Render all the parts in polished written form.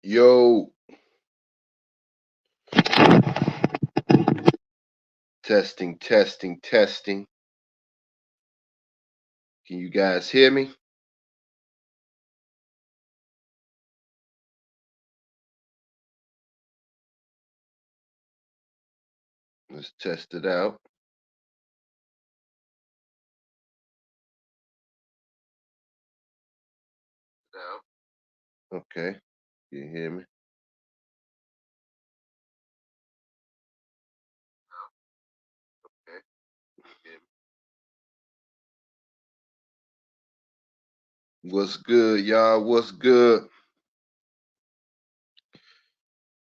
Yo, testing, testing, testing. Can you guys hear me? Let's test it out. Okay, can you hear me? Okay. What's good, y'all? What's good?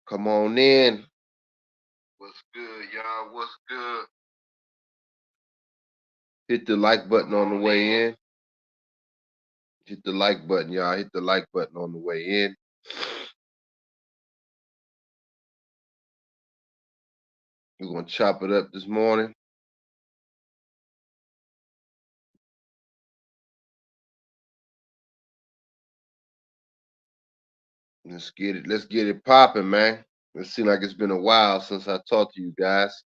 Come on in. What's good, y'all? What's good? Hit the like button on the way in. Hit the like button, y'all. Hit the like button on the way in. We're gonna chop it up this morning. Let's get it. Let's get it popping, man. It seems like it's been a while since I talked to you guys.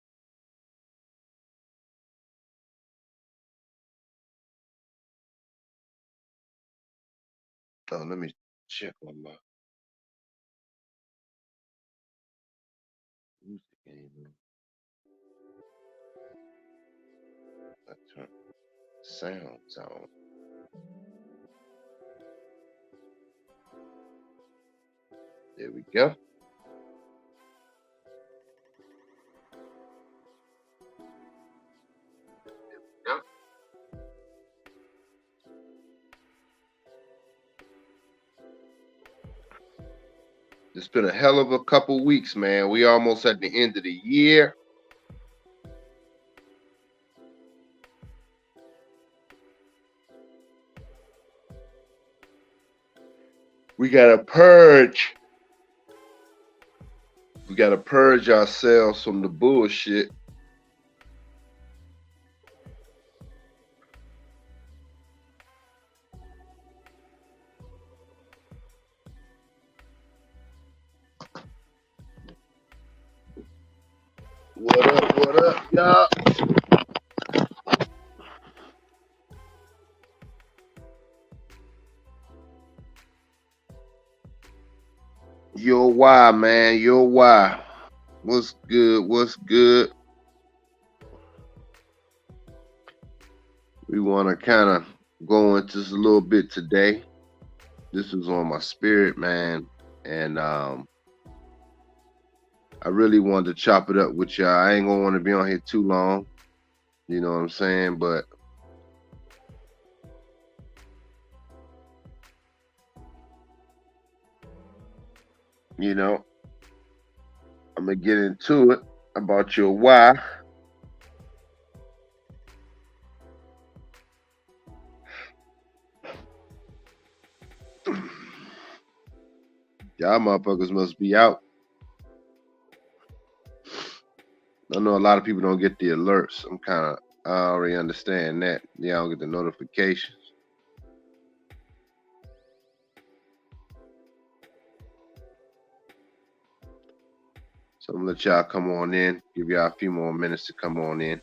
Oh, let me check on my music game. I turn sounds on. There we go. Yep. It's been a hell of a couple weeks, man. We almost at the end of the year. We gotta purge. We gotta purge ourselves from the bullshit. What up, y'all? Yo, why, man? Yo, why? What's good? What's good? We want to kind of go into this a little bit today. This was on my spirit, man, and I really wanted to chop it up with y'all. I ain't gonna want to be on here too long. You know what I'm saying? But you know, I'm gonna get into it about your why. Y'all motherfuckers must be out. I know a lot of people don't get the alerts. I already understand that. Y'all don't get the notifications. So I'm gonna let y'all come on in. Give y'all a few more minutes to come on in.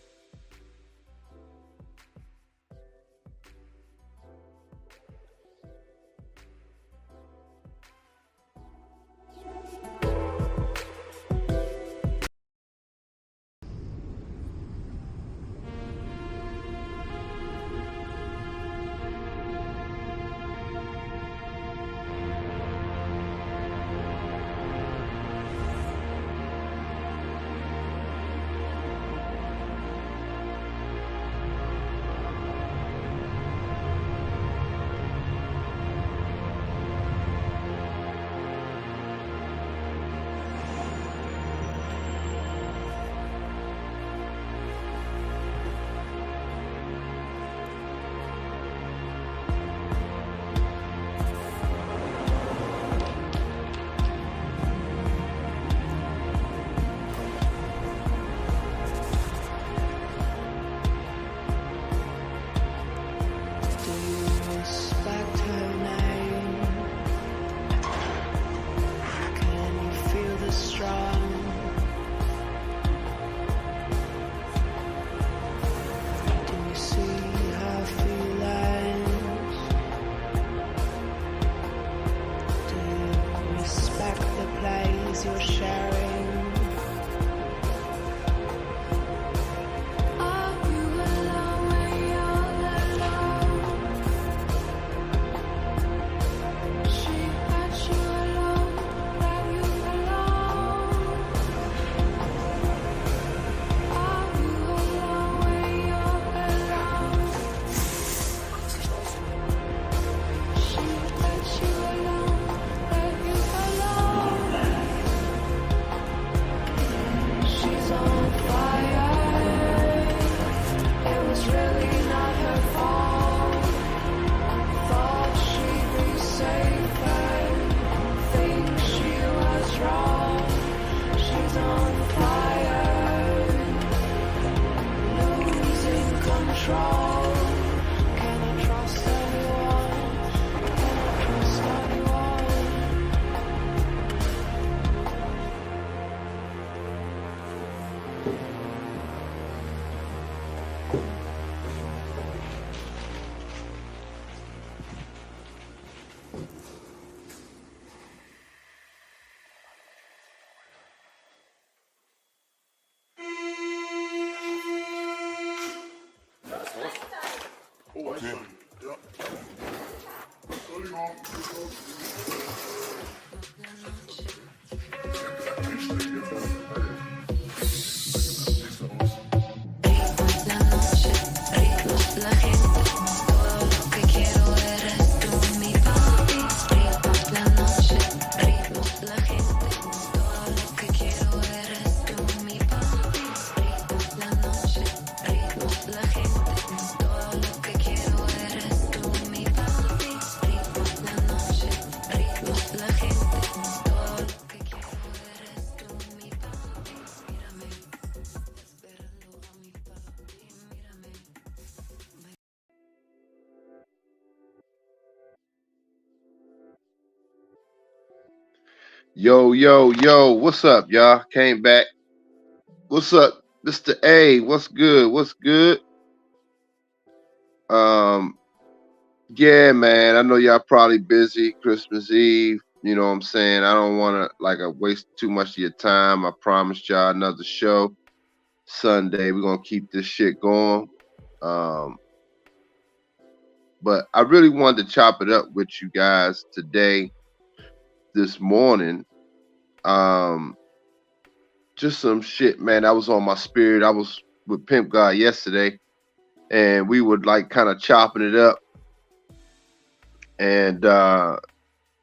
Yo, what's up, y'all? Came back. What's up, Mr. A? What's good? What's good? Um, yeah, man. I know y'all probably busy Christmas Eve. You know what I'm saying? I don't want to waste too much of your time. I promised y'all another show Sunday. We're gonna keep this shit going. Um, but I really wanted to chop it up with you guys today, this morning. Just some shit, man. That was on my spirit. I was with Pimp God yesterday, and we would kind of chopping it up and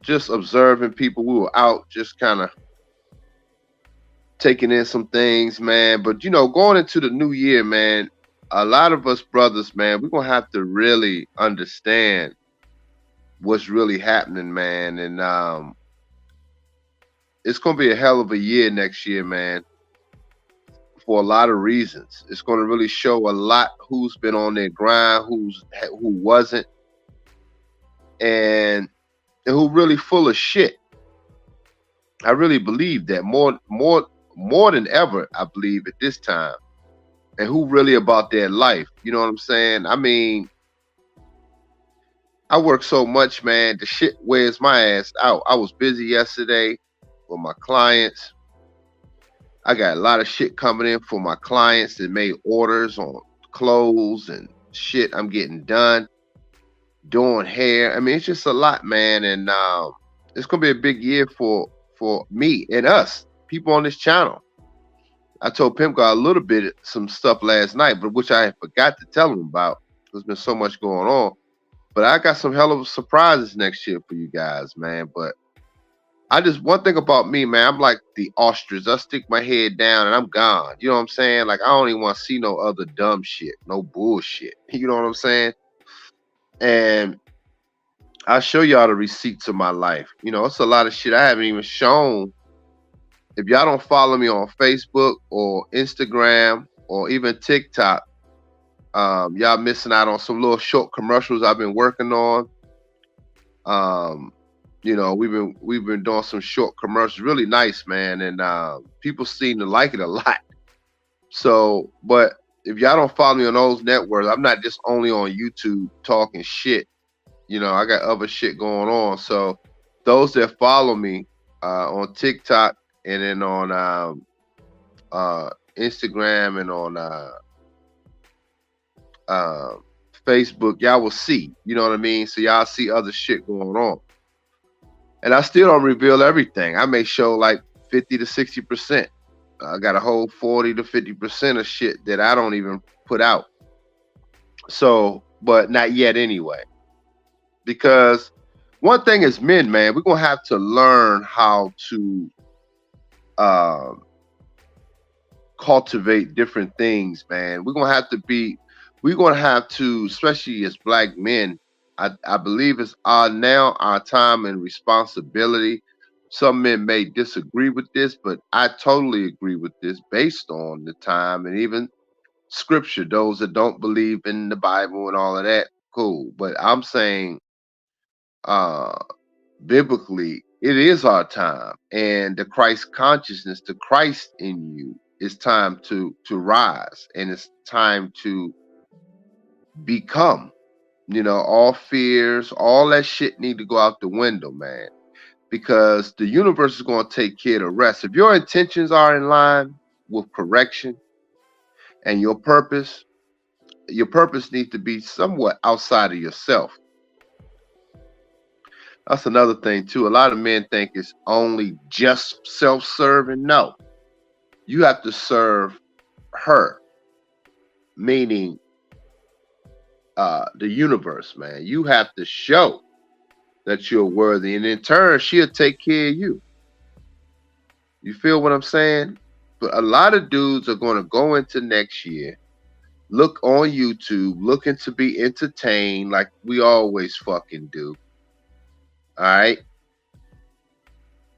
just observing people. We were out just kind of taking in some things, man. But going into the new year, man, a lot of us brothers, man, we're gonna have to really understand what's really happening, man. And it's gonna be a hell of a year next year, man, for a lot of reasons. It's gonna really show a lot who's been on their grind, who wasn't, and who really full of shit. I really believe that more than ever. I believe at this time, and who really about their life. You know what I'm saying? I mean, I work so much, man. The shit wears my ass out. I was busy yesterday with my clients. I got a lot of shit coming in for my clients that made orders on clothes and shit I'm getting done, doing hair. I mean, it's just a lot, man. And it's gonna be a big year for me and us, people on this channel. I told Pimp God a little bit some stuff last night, but which I forgot to tell him about. There's been so much going on. But I got some hell of surprises next year for you guys, man. But one thing about me, man, I'm like the ostrich. I stick my head down and I'm gone. You know what I'm saying? Like, I don't even want to see no other dumb shit, no bullshit. You know what I'm saying? And I'll show y'all the receipts of my life. It's a lot of shit I haven't even shown. If y'all don't follow me on Facebook or Instagram or even TikTok, y'all missing out on some little short commercials I've been working on. We've been doing some short commercials, really nice, man, and people seem to like it a lot. So, but if y'all don't follow me on those networks, I'm not just only on YouTube talking shit. I got other shit going on. So those that follow me on TikTok and then on Instagram and on Facebook, y'all will see. You know what I mean? So y'all see other shit going on. And I still don't reveal everything. I may show like 50 to 60%. I got a whole 40 to 50% of shit that I don't even put out. So, but not yet anyway. Because one thing is men, man, we're going to have to learn how to cultivate different things, man. We're going to have to, especially as black men, I believe it's now our time and responsibility. Some men may disagree with this, but I totally agree with this based on the time and even scripture. Those that don't believe in the Bible and all of that, cool. But I'm saying, uh, biblically, it is our time, and the Christ consciousness, the Christ in you, it's time to rise, and it's time to become. You know, all fears, all that shit need to go out the window, man. Because the universe is going to take care of the rest. If your intentions are in line with correction and your purpose needs to be somewhat outside of yourself. That's another thing too. A lot of men think it's only just self-serving. No, you have to serve her, meaning the universe, man. You have to show that you're worthy, and in turn, she'll take care of you. You feel what I'm saying? But a lot of dudes are going to go into next year, look on YouTube, looking to be entertained like we always fucking do. All right?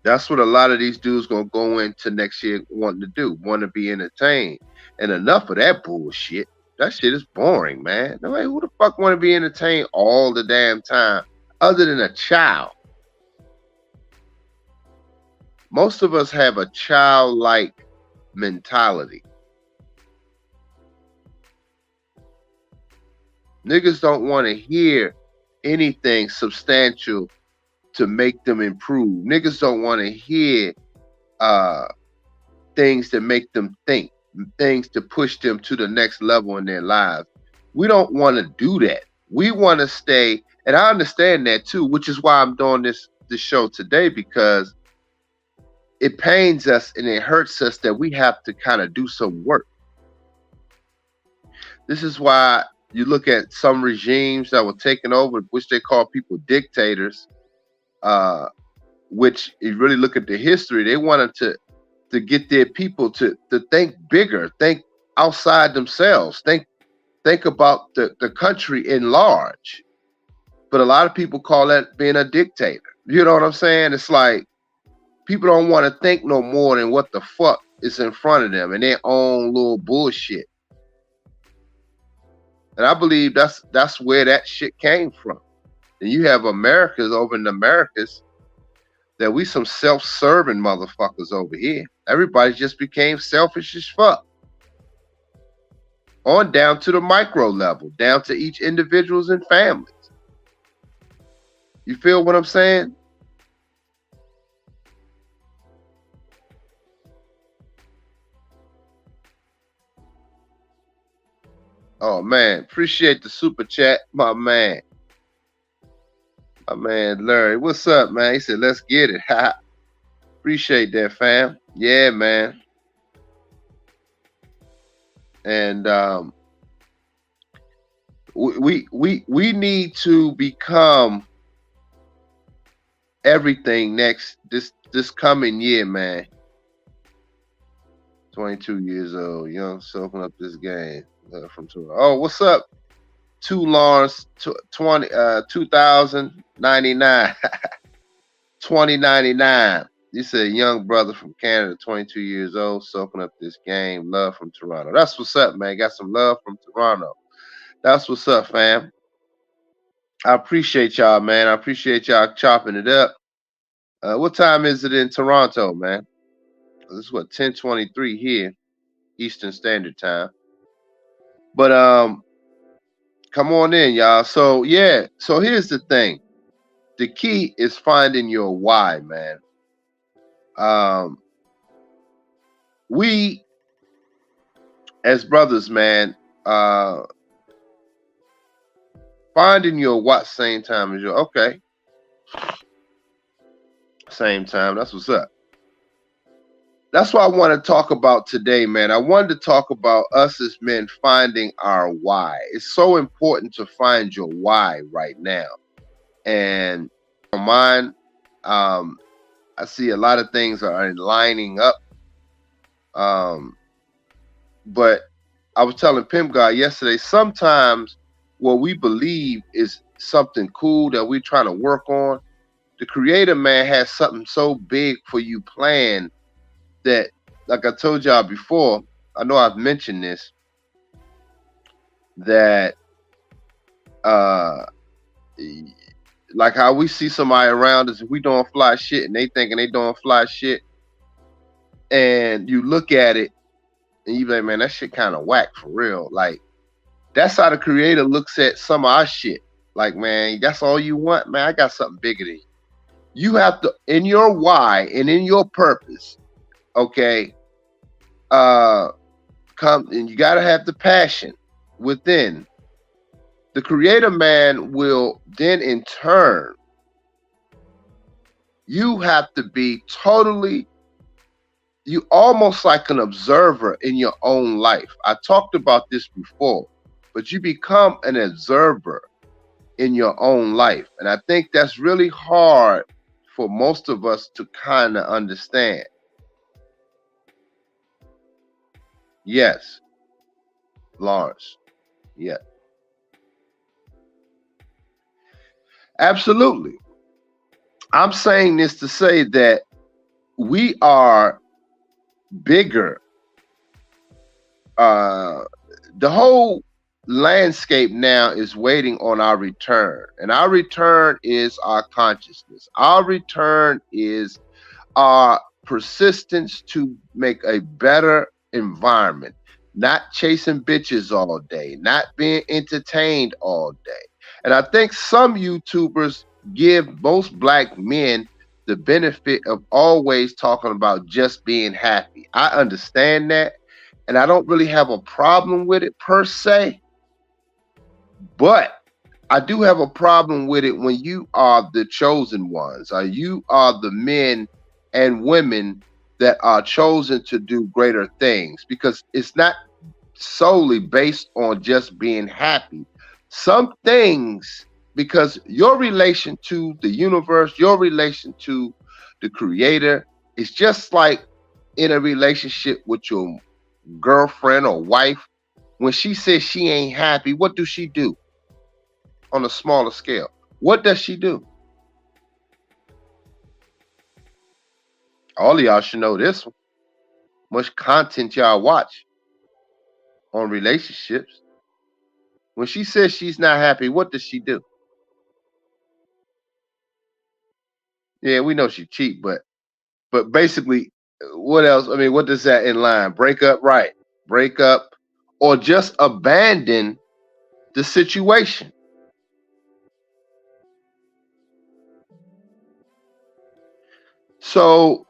That's what a lot of these dudes going to go into next year wanting to do, want to be entertained. And enough of that bullshit. That shit is boring, man. Nobody, who the fuck want to be entertained all the damn time other than a child? Most of us have a childlike mentality. Niggas don't want to hear anything substantial to make them improve. Niggas don't want to hear things that make them think, things to push them to the next level in their lives. We don't want to do that. We want to stay, and I understand that too, which is why I'm doing this show today, because it pains us and it hurts us that we have to kind of do some work. This is why you look at some regimes that were taken over, which they call people dictators, which if you really look at the history, they wanted to get their people to think bigger, think outside themselves, think about the country in large. But a lot of people call that being a dictator. You know what I'm saying? It's like people don't want to think no more than what the fuck is in front of them and their own little bullshit. And I believe that's where that shit came from. And you have Americans over in the Americas that we some self-serving motherfuckers over here. Everybody just became selfish as fuck. On down to the micro level, down to each individuals and families. You feel what I'm saying? Oh man, appreciate the super chat, my man. My man Larry, what's up, man? He said, let's get it. Appreciate that, fam. Yeah, man. And we need to become everything this coming year, man. 22 years old, young, soaking up this game from Toronto. Oh, what's up? 2 Lawrence 2099 2099. You said young brother from Canada, 22 years old, soaking up this game. Love from Toronto. That's what's up, man. Got some love from Toronto. That's what's up, fam. I appreciate y'all, man. I appreciate y'all chopping it up. What time is it in Toronto, man? This is what, 10:23 here, Eastern Standard Time. But come on in, y'all. So yeah, so here's the thing. The key is finding your why, man. We as brothers, man, finding your what same time as your okay. Same time. That's what's up. That's what I want to talk about today, man. I wanted to talk about us as men finding our why. It's so important to find your why right now. And for mine, I see a lot of things are lining up. But I was telling Pimp God yesterday, sometimes what we believe is something cool that we're trying to work on, the Creator, man, has something so big for you planned that, like I told y'all before, I know I've mentioned this, that like how we see somebody around us, if we doing fly shit and they thinking they doing fly shit, and you look at it and you be like, man, that shit kind of whack for real. Like, that's how the creator looks at some of our shit. Like, man, that's all you want? Man, I got something bigger than you. You have to, in your why and in your purpose, okay, come, and you got to have the passion within. The creator man will then in turn, you have to be totally, you almost like an observer in your own life. I talked about this before, but you become an observer in your own life. And I think that's really hard for most of us to kind of understand. Yes, Lawrence. Yeah. Absolutely. I'm saying this to say that we are bigger. The whole landscape now is waiting on our return, and our return is our consciousness. Our return is our persistence to make a better environment, not chasing bitches all day, not being entertained all day. And I think some YouTubers give most black men the benefit of always talking about just being happy. I understand that, and I don't really have a problem with it per se, but I do have a problem with it when you are the chosen ones, or you are the men and women that are chosen to do greater things, because it's not solely based on just being happy. Some things, because your relation to the universe, your relation to the creator, is just like in a relationship with your girlfriend or wife. When she says she ain't happy, what do she do on a smaller scale? What does she do? All of y'all should know this one. Much content y'all watch on relationships. When she says she's not happy, what does she do? Yeah, we know she cheat, but basically, what else? I mean, what does that in line? Break up, right? Break up, or just abandon the situation. So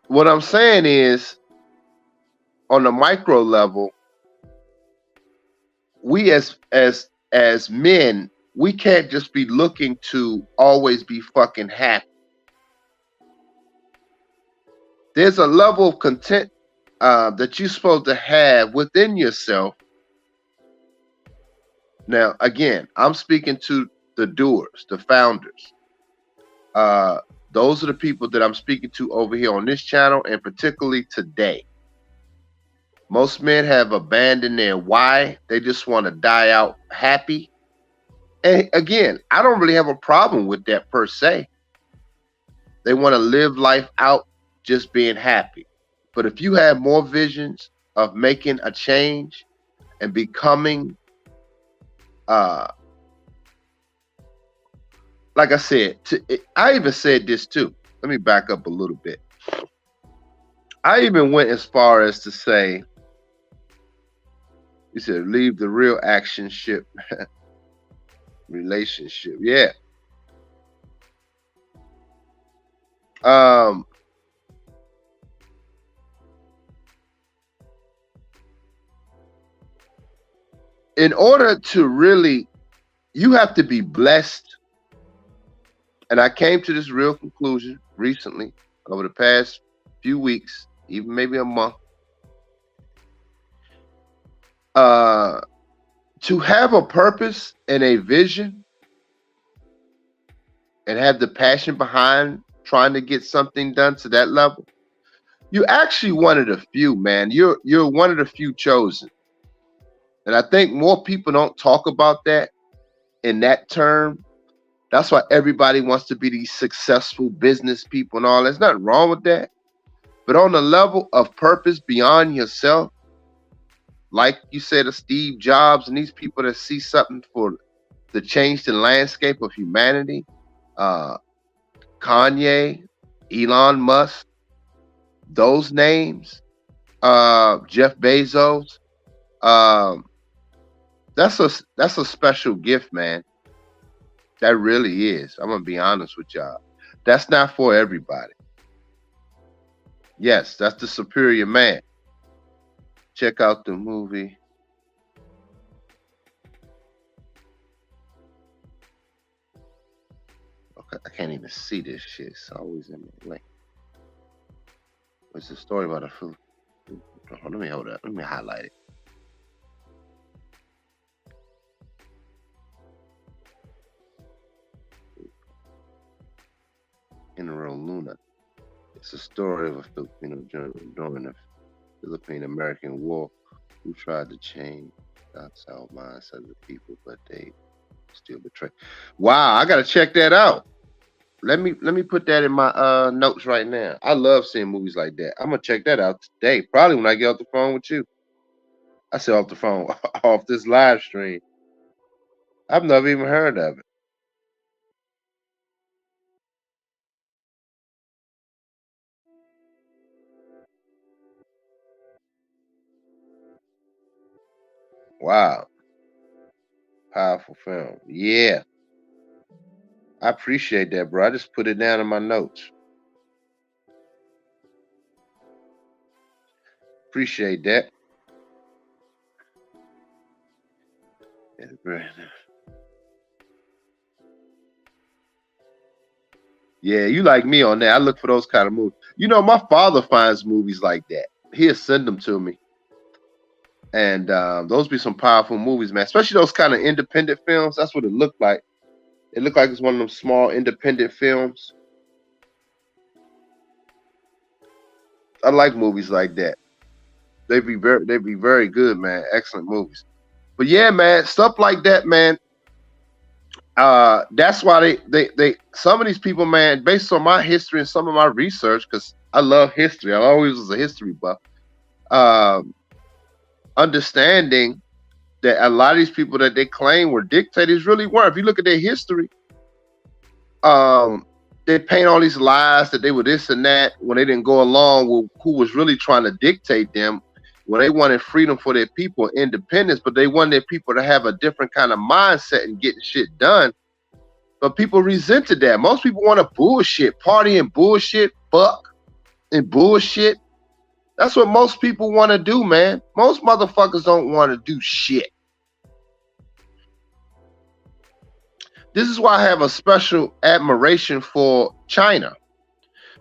what I'm saying is, on the micro level, we as men, we can't just be looking to always be fucking happy. There's a level of content that you're supposed to have within yourself. Now, again, I'm speaking to the doers, the founders. Those are the people that I'm speaking to over here on this channel, and particularly today. Most men have abandoned their why. They just want to die out happy. And again, I don't really have a problem with that per se. They want to live life out just being happy. But if you have more visions of making a change and becoming, like I said, I even said this too. Let me back up a little bit. I even went as far as to say, you said, leave the real action ship relationship. Yeah. In order to really, you have to be blessed. And I came to this real conclusion recently, over the past few weeks, even maybe a month. To have a purpose and a vision and have the passion behind trying to get something done to that level, you're actually one of the few, man. You're one of the few chosen. And I think more people don't talk about that in that term. That's why everybody wants to be these successful business people and all. There's nothing wrong with that. But on the level of purpose beyond yourself, like you said, of Steve Jobs and these people that see something for the change the landscape of humanity, uh, Kanye, Elon Musk, those names, Jeff Bezos, um, that's a special gift, man. That really is. I'm gonna be honest with y'all. That's not for everybody. Yes, that's the superior man. Check out the movie. Okay, I can't even see this shit. It's always in the link. What's the story about a food? Let me hold up. Let me highlight it. General Luna. It's a story of a Filipino general during the Philippine-American War who tried to change the outside mindset of the people, but they still betray. Wow, I gotta check that out. Let me put that in my notes right now. I love seeing movies like that. I'm gonna check that out today. Probably when I get off the phone with you. I said off the phone, off this live stream. I've never even heard of it. Wow, powerful film. Yeah, I appreciate that, bro. I just put it down in my notes. Appreciate that. Yeah, you like me on that. I look for those kind of movies. You know, my father finds movies like that. He'll send them to me. And those be some powerful movies, man. Especially those kind of independent films. That's what it looked like. It looked like it's one of them small independent films. I like movies like that. They'd be very good, man. Excellent movies. But yeah, man, stuff like that, man. That's why they some of these people, man, based on my history and some of my research, because I love history. I always was a history buff. Understanding that a lot of these people that they claim were dictators really weren't. If you look at their history, they paint all these lies that they were this and that when they didn't go along with who was really trying to dictate them. When they wanted freedom for their people, independence, but they wanted their people to have a different kind of mindset and get shit done. But people resented that. Most people want to bullshit, party and bullshit, fuck and bullshit. That's what most people want to do, man. Most motherfuckers don't want to do shit. This is why I have a special admiration for China,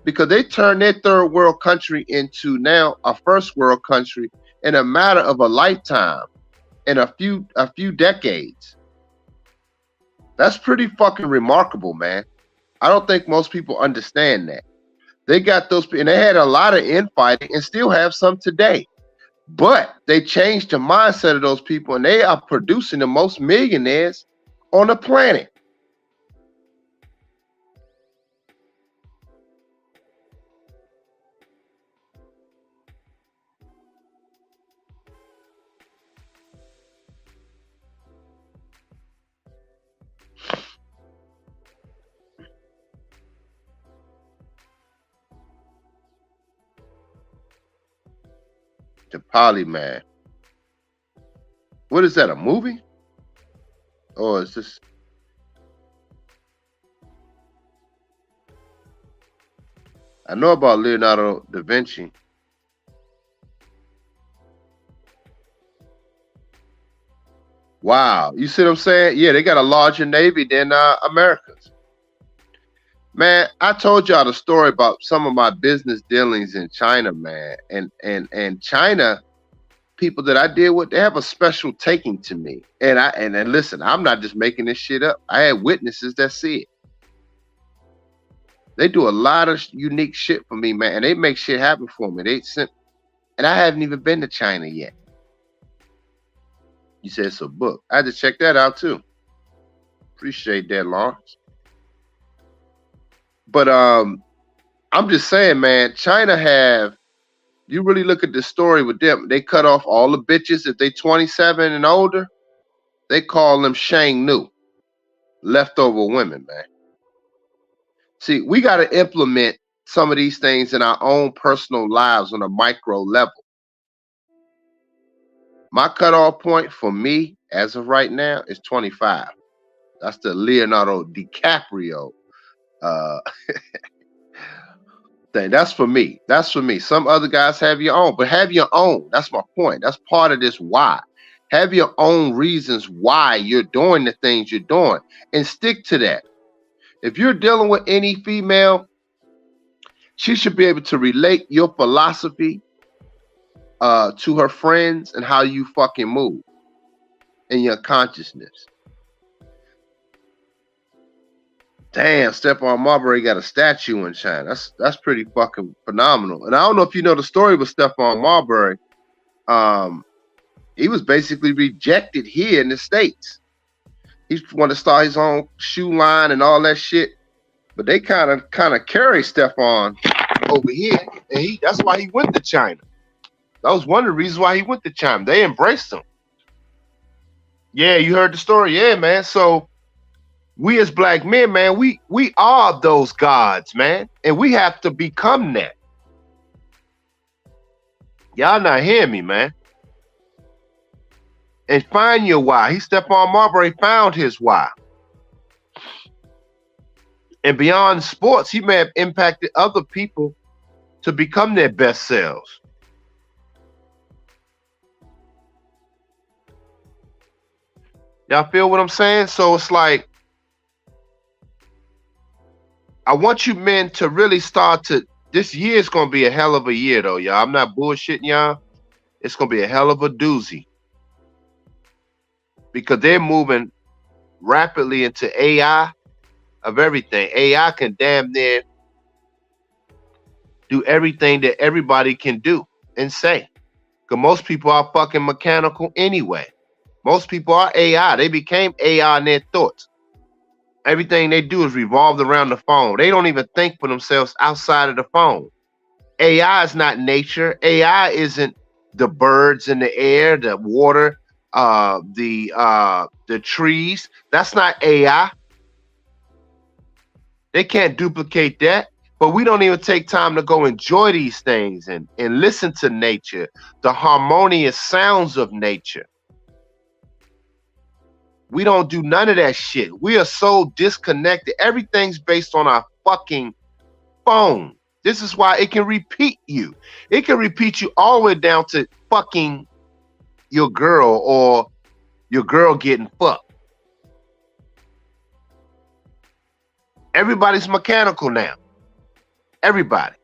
because they turned their third world country into now a first world country in a matter of a lifetime, in a few decades. That's pretty fucking remarkable, man. I don't think most people understand that. They got those, and they had a lot of infighting and still have some today. But they changed the mindset of those people, and they are producing the most millionaires on the planet. The Polyman. What is that, a movie? Or is this? I know about Leonardo da Vinci. Wow. You see what I'm saying? Yeah, they got a larger Navy than Americans. Man, I told y'all the story about some of my business dealings in China, man. And China people that I deal with, they have a special taking to me. And listen, I'm not just making this shit up. I had witnesses that see it. They do a lot of unique shit for me, man. And they make shit happen for me. And I haven't even been to China yet. You said it's a book. I had to check that out too. Appreciate that, Lawrence. But I'm just saying, man, China have, you really look at the story with them, they cut off all the bitches if they 27 and older, they call them Shang Nu, leftover women, man. See, we got to implement some of these things in our own personal lives on a micro level. My cutoff point for me, as of right now, is 25. That's the Leonardo DiCaprio uh, thing. That's for me. That's for me. Some other guys have your own, but have your own. That's my point. That's part of this why. Have your own reasons why you're doing the things you're doing and stick to that. If you're dealing with any female, she should be able to relate your philosophy to her friends and how you fucking move in your consciousness. Damn, Stephon Marbury got a statue in China. That's pretty fucking phenomenal. And I don't know if you know the story with Stephon Marbury. He was basically rejected here in the States. He wanted to start his own shoe line and all that shit, but they kind of carry Stephon over here, and that's why he went to China. That was one of the reasons why he went to China. They embraced him. Yeah, you heard the story. Yeah, man. So we as black men, man, we are those gods, man, and we have to become that. Y'all not hearing me, man. And find your why. Stephon Marbury found his why. And beyond sports, he may have impacted other people to become their best selves. Y'all feel what I'm saying? So it's like, I want you men to really start to, this year is going to be a hell of a year though, y'all. I'm not bullshitting y'all. It's going to be a hell of a doozy. Because they're moving rapidly into AI of everything. AI can damn near do everything that everybody can do and say. Because most people are fucking mechanical anyway. Most people are AI. They became AI in their thoughts. Everything they do is revolved around the phone. They don't even think for themselves outside of the phone. AI is not nature. AI isn't the birds in the air, the water, the trees. That's not AI. They can't duplicate that. But we don't even take time to go enjoy these things and listen to nature, the harmonious sounds of nature. We don't do none of that shit. We are so disconnected. Everything's based on our fucking phone. This is why it can repeat you. It can repeat you all the way down to fucking your girl or your girl getting fucked. Everybody's mechanical now. Everybody.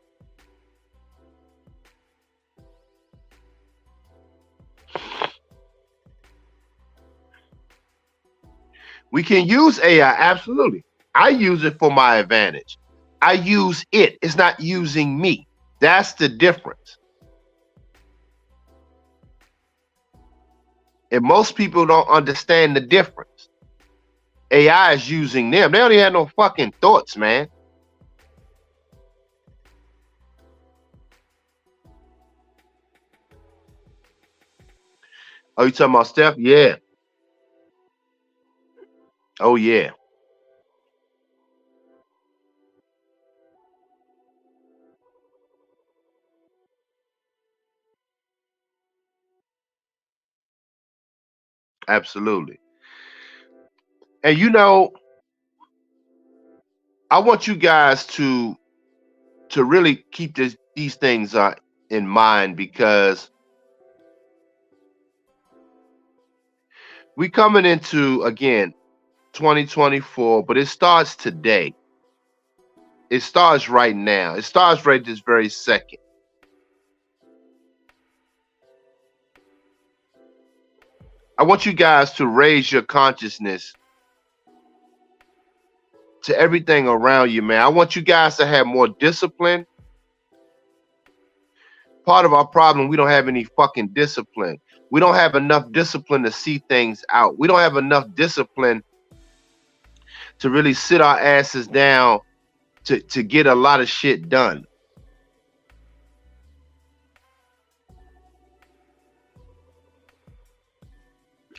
We can use AI, absolutely. I use it for my advantage. I use it. It's not using me. That's the difference. And most people don't understand the difference. AI is using them. They don't even have no fucking thoughts, man. Oh, you talking about Steph? Yeah. Oh, yeah. Absolutely. And you know, I want you guys to really keep these things in mind, because we coming into, again, 2024, but it starts today. It starts right now. It starts right this very second. I want you guys to raise your consciousness to everything around you, man. I want you guys to have more discipline. Part of our problem, we don't have any fucking discipline. We don't have enough discipline to see things out. We don't have enough discipline to really sit our asses down to get a lot of shit done.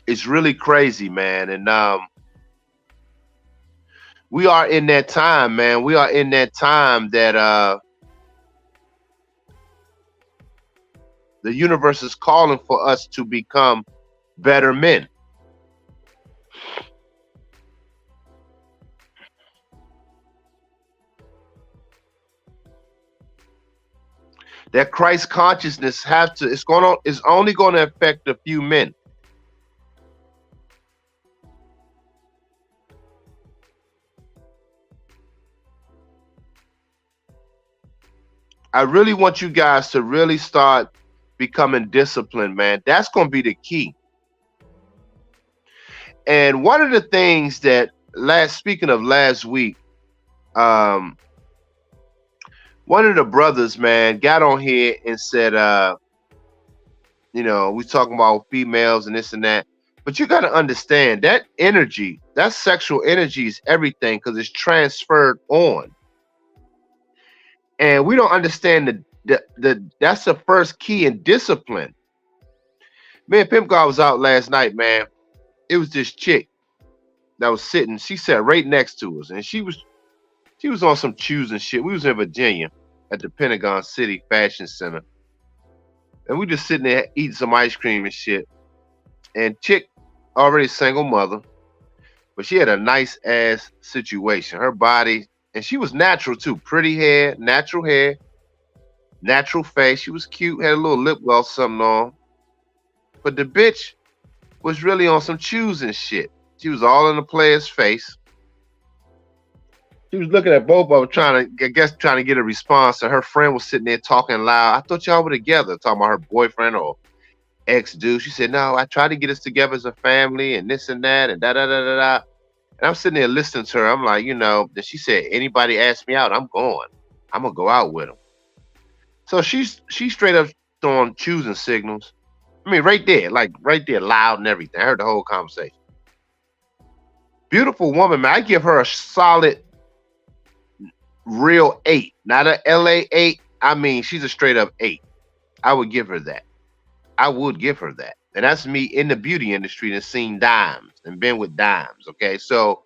It's really crazy, man. And we are in that time, man. We are in that time that the universe is calling for us to become better men. That Christ consciousness is only going to affect a few men. I really want you guys to really start becoming disciplined, man. That's going to be the key. And one of the things that speaking of last week, one of the brothers, man, got on here and said, we talking about females and this and that, but you got to understand that energy, that sexual energy is everything because it's transferred on. And we don't understand that's the first key in discipline. Me and Pimp God was out last night, man. It was this chick that was sitting. She sat right next to us, and she was on some choosing shit. We was in Virginia at the Pentagon City Fashion Center, and we just sitting there eating some ice cream and shit. And chick, already single mother, but she had a nice ass situation. Her body. And she was natural too. Pretty hair, natural face. She was cute, had a little lip gloss, something on. But the bitch was really on some choosing shit. She was all in the player's face. She was looking at both of them, trying to get a response. And her friend was sitting there talking loud. I thought y'all were together, talking about her boyfriend or ex-dude. She said, no, I tried to get us together as a family and this and that and da-da-da-da-da. And I'm sitting there listening to her. I'm like, then she said, anybody ask me out, I'm going. I'm going to go out with them. So she's straight up throwing choosing signals. I mean, right there, loud and everything. I heard the whole conversation. Beautiful woman, man. I give her a solid, real 8. Not a LA 8. I mean, she's a straight up 8. I would give her that. And that's me in the beauty industry and seen dimes and been with dimes. Okay, so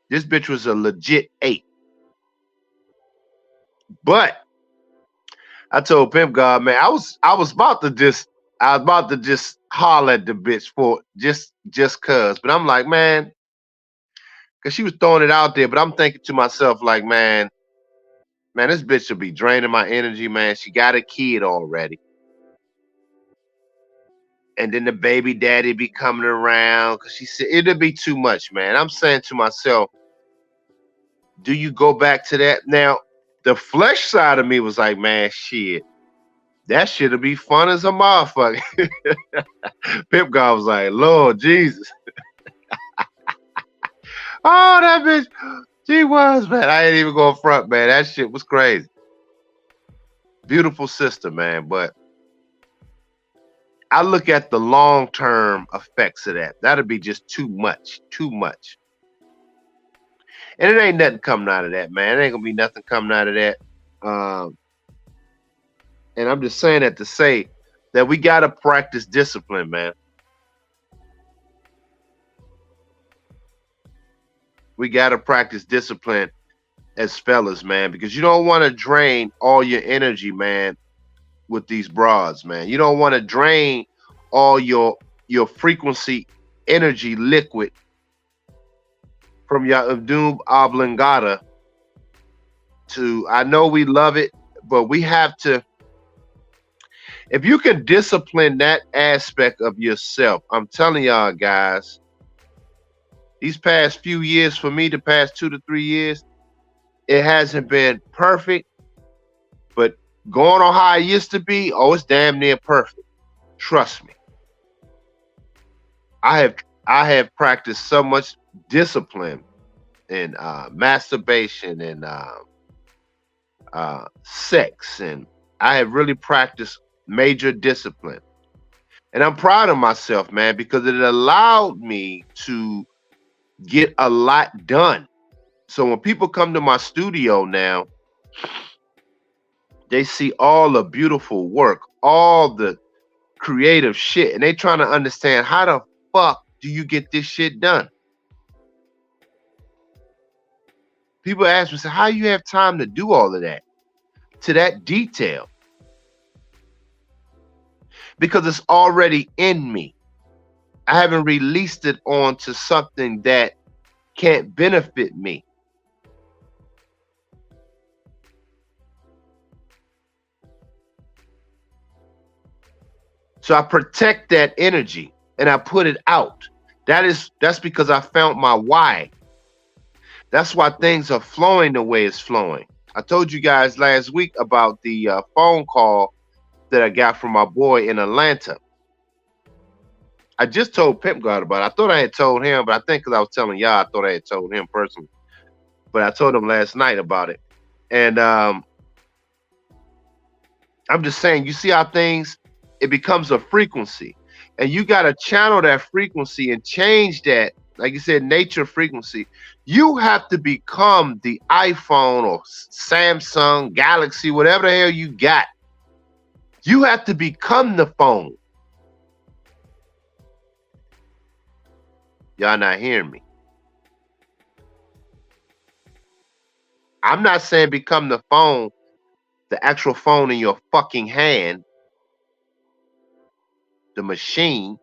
this bitch was a legit 8. But I told Pimp God, man, I was about to just holler at the bitch for just cause. But I'm like, man, cause she was throwing it out there. But I'm thinking to myself, like, man, this bitch will be draining my energy, man. She got a kid already. And then the baby daddy be coming around because she said it'll be too much, man. I'm saying to myself, do you go back to that? Now, the flesh side of me was like, man, shit, that shit'll be fun as a motherfucker. Pimp God was like, Lord Jesus. Oh, that bitch, she was, man. I ain't even going front, man. That shit was crazy. Beautiful sister, man, but I look at the long-term effects of that. That'll be just too much. And it ain't nothing coming out of that, man. It ain't gonna be nothing coming out of that. And I'm just saying that to say that we gotta practice discipline, man. We gotta practice discipline as fellas, man, because you don't want to drain all your energy, man, with these broads, man. You don't want to drain all your frequency energy liquid from your doom oblongata to, I know we love it, but we have to, if you can discipline that aspect of yourself, I'm telling y'all guys, these past few years for me, the past 2 to 3 years, it hasn't been perfect, but going on how I used to be, oh, it's damn near perfect. Trust me. I have practiced so much discipline in masturbation and sex, and I have really practiced major discipline. And I'm proud of myself, man, because it allowed me to get a lot done. So when people come to my studio now, they see all the beautiful work, all the creative shit, and they trying to understand how the fuck do you get this shit done? People ask me, say, how you have time to do all of that, to that detail? Because it's already in me. I haven't released it onto something that can't benefit me. So I protect that energy and I put it out. That's because I found my why. That's why things are flowing the way it's flowing. I told you guys last week about the phone call that I got from my boy in Atlanta. I just told Pimp God about it. I thought I had told him, but I think because I was telling y'all, I thought I had told him personally. But I told him last night about it. And I'm just saying, you see how things, it becomes a frequency. And you got to channel that frequency and change that, like you said, nature frequency. You have to become the iPhone or Samsung, Galaxy, whatever the hell you got. You have to become the phone. Y'all not hearing me. I'm not saying become the phone, the actual phone in your fucking hand, the machine.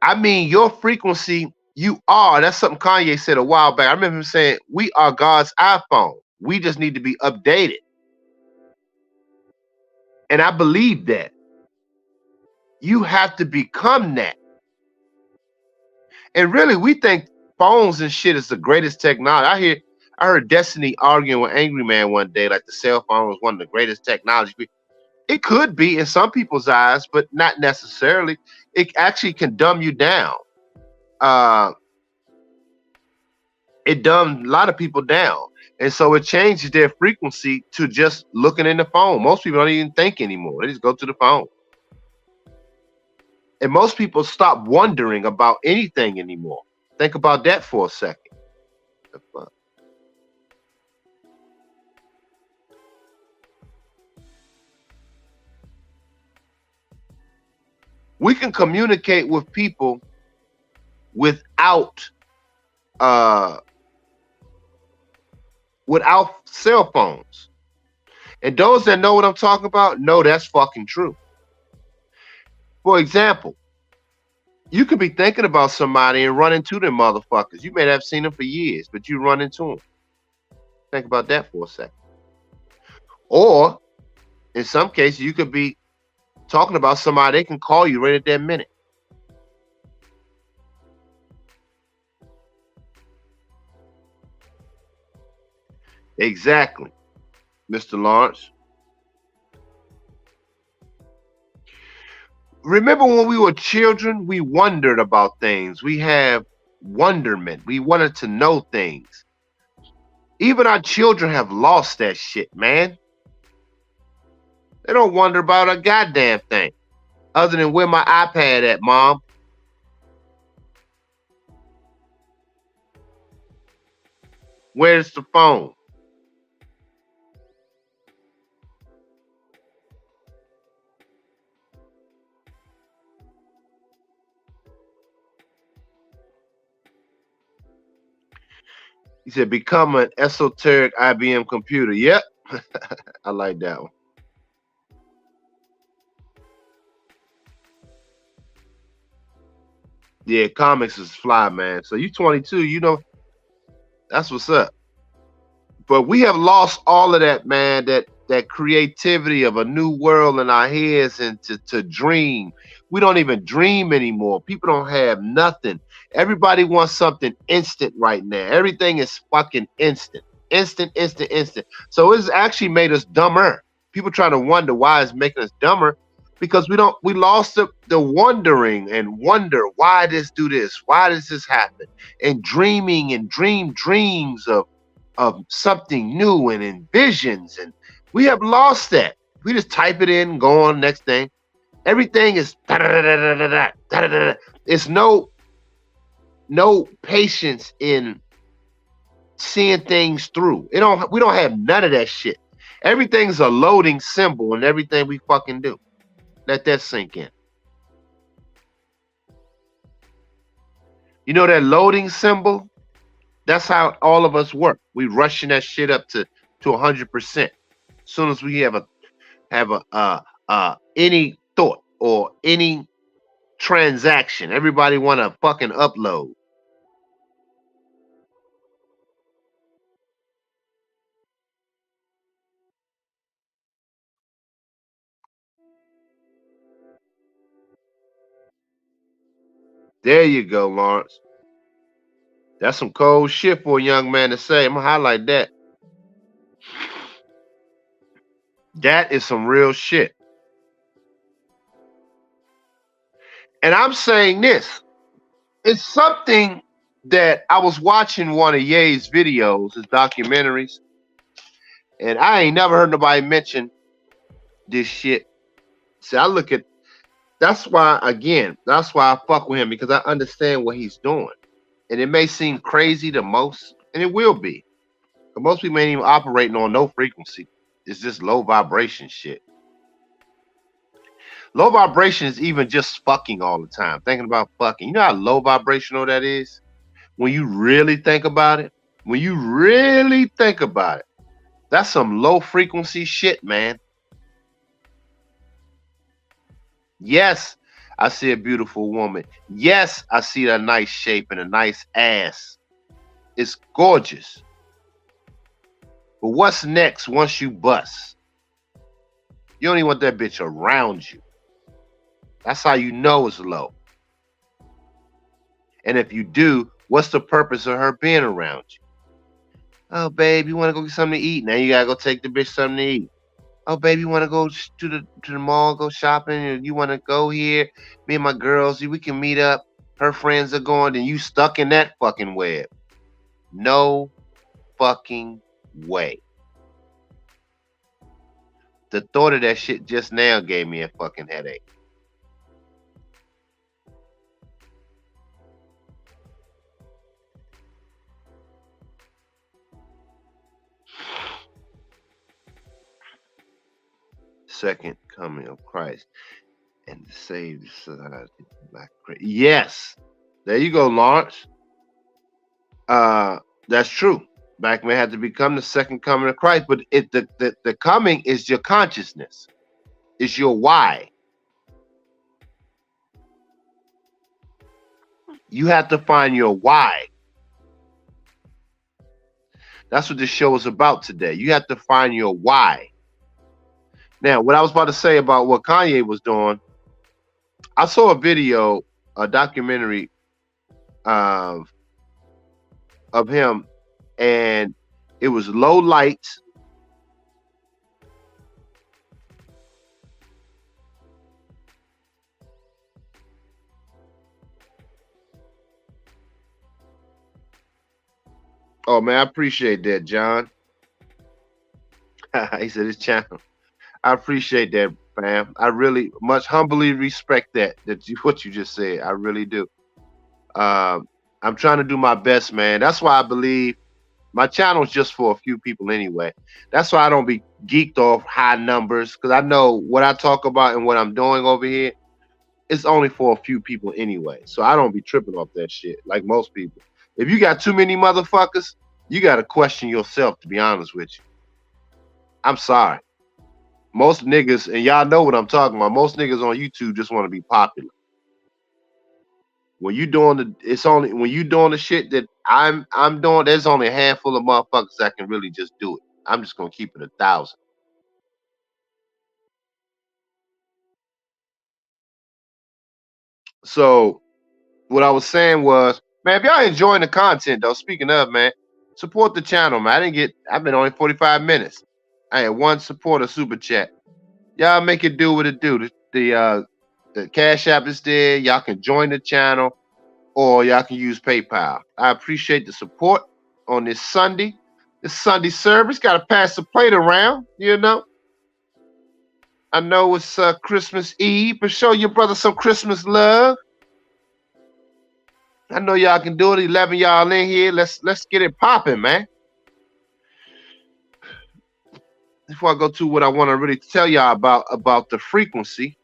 I mean, your frequency, you are. That's something Kanye said a while back. I remember him saying, we are God's iPhone. We just need to be updated. And I believe that. You have to become that. And really, we think phones and shit is the greatest technology. I heard Destiny arguing with Angry Man one day, like the cell phone was one of the greatest technologies. It could be in some people's eyes, but not necessarily. It actually can dumb you down. It dumbed a lot of people down. And so it changes their frequency to just looking in the phone. Most people don't even think anymore. They just go to the phone. And most people stop wondering about anything anymore. Think about that for a second. We can communicate with people without cell phones. And those that know what I'm talking about know that's fucking true. For example, you could be thinking about somebody and run into them motherfuckers. You may have seen them for years, but you run into them. Think about that for a second. Or in some cases, you could be talking about somebody, they can call you right at that minute. Exactly, Mr. Lawrence. Remember when we were children, we wondered about things. We have wonderment. We wanted to know things. Even our children have lost that shit, man. They don't wonder about a goddamn thing other than where my iPad at, Mom. Where's the phone? He said, become an esoteric IBM computer. Yep. I like that one. Yeah, comics is fly, man. So you 22, you know, that's what's up. But we have lost all of that, man, that creativity of a new world in our heads and to dream. We don't even dream anymore. People don't have nothing. Everybody wants something instant right now. Everything is fucking instant. Instant, instant, instant. So it's actually made us dumber. People try to wonder why it's making us dumber because we lost the wondering and wonder why do this? Why does this happen? And dreaming and dreams of something new and envisions, and we have lost that. We just type it in and go on next thing. Everything is it's no patience in seeing things through. We don't have none of that shit. Everything's a loading symbol in everything we fucking do. Let that sink in. You know that loading symbol? That's how all of us work. We rushing that shit up to 100%. As soon as we have any thought or any transaction, everybody want to fucking upload. There you go, Lawrence. That's some cold shit for a young man to say. I'm gonna highlight that. That is some real shit. And I'm saying this. It's something that I was watching one of Ye's videos, his documentaries, and I ain't never heard nobody mention this shit. See, I look at that's why I fuck with him, because I understand what he's doing. And it may seem crazy to most, and it will be. But most people ain't even operating on no frequency. It's just low vibration shit. Low vibration is even just fucking all the time, thinking about fucking. You know how low vibrational that is? When you really think about it, that's some low frequency shit, man. Yes, I see a beautiful woman. Yes, I see a nice shape and a nice ass. It's gorgeous. But what's next once you bust? You don't even want that bitch around you. That's how you know it's low. And if you do, what's the purpose of her being around you? Oh, babe, you want to go get something to eat? Now you gotta go take the bitch something to eat. Oh, baby, you want to go to the mall, go shopping? You want to go here? Me and my girls, we can meet up. Her friends are going, and you stuck in that fucking web. No fucking way. The thought of that shit just now gave me a fucking headache. Second coming of Christ and to save society. Yes, there you go, Lawrence. That's true. Black man had to become the second coming of Christ, but the coming is your consciousness. It's your why. You have to find your why. That's what this show is about today. You have to find your why. Now, what I was about to say about what Kanye was doing, I saw a video, a documentary of him, and it was low lights. Oh man, I appreciate that, John. He said his channel. I appreciate that, fam. I really much humbly respect what you just said. I really do. I'm trying to do my best, man. That's why I believe my channel is just for a few people anyway. That's why I don't be geeked off high numbers, because I know what I talk about and what I'm doing over here, it's only for a few people anyway. So I don't be tripping off that shit like most people. If you got too many motherfuckers, you got to question yourself, to be honest with you. I'm sorry. Most niggas, and y'all know what I'm talking about, most niggas on YouTube just want to be popular. When you doing the shit that I'm doing, there's only a handful of motherfuckers that can really just do it. I'm just gonna keep it 1,000. So what I was saying was, man, if y'all enjoying the content though, speaking of, man, support the channel, man. I've been only 45 minutes. I had one supporter super chat. Y'all make it do what it do. The Cash App is there. Y'all can join the channel, or y'all can use PayPal. I appreciate the support on this Sunday service. Got to pass the plate around, you know. I know it's Christmas Eve, but show your brother some Christmas love. I know y'all can do it. 11 y'all in here. Let's get it popping, man. before I go to what I want to really tell y'all about the frequency.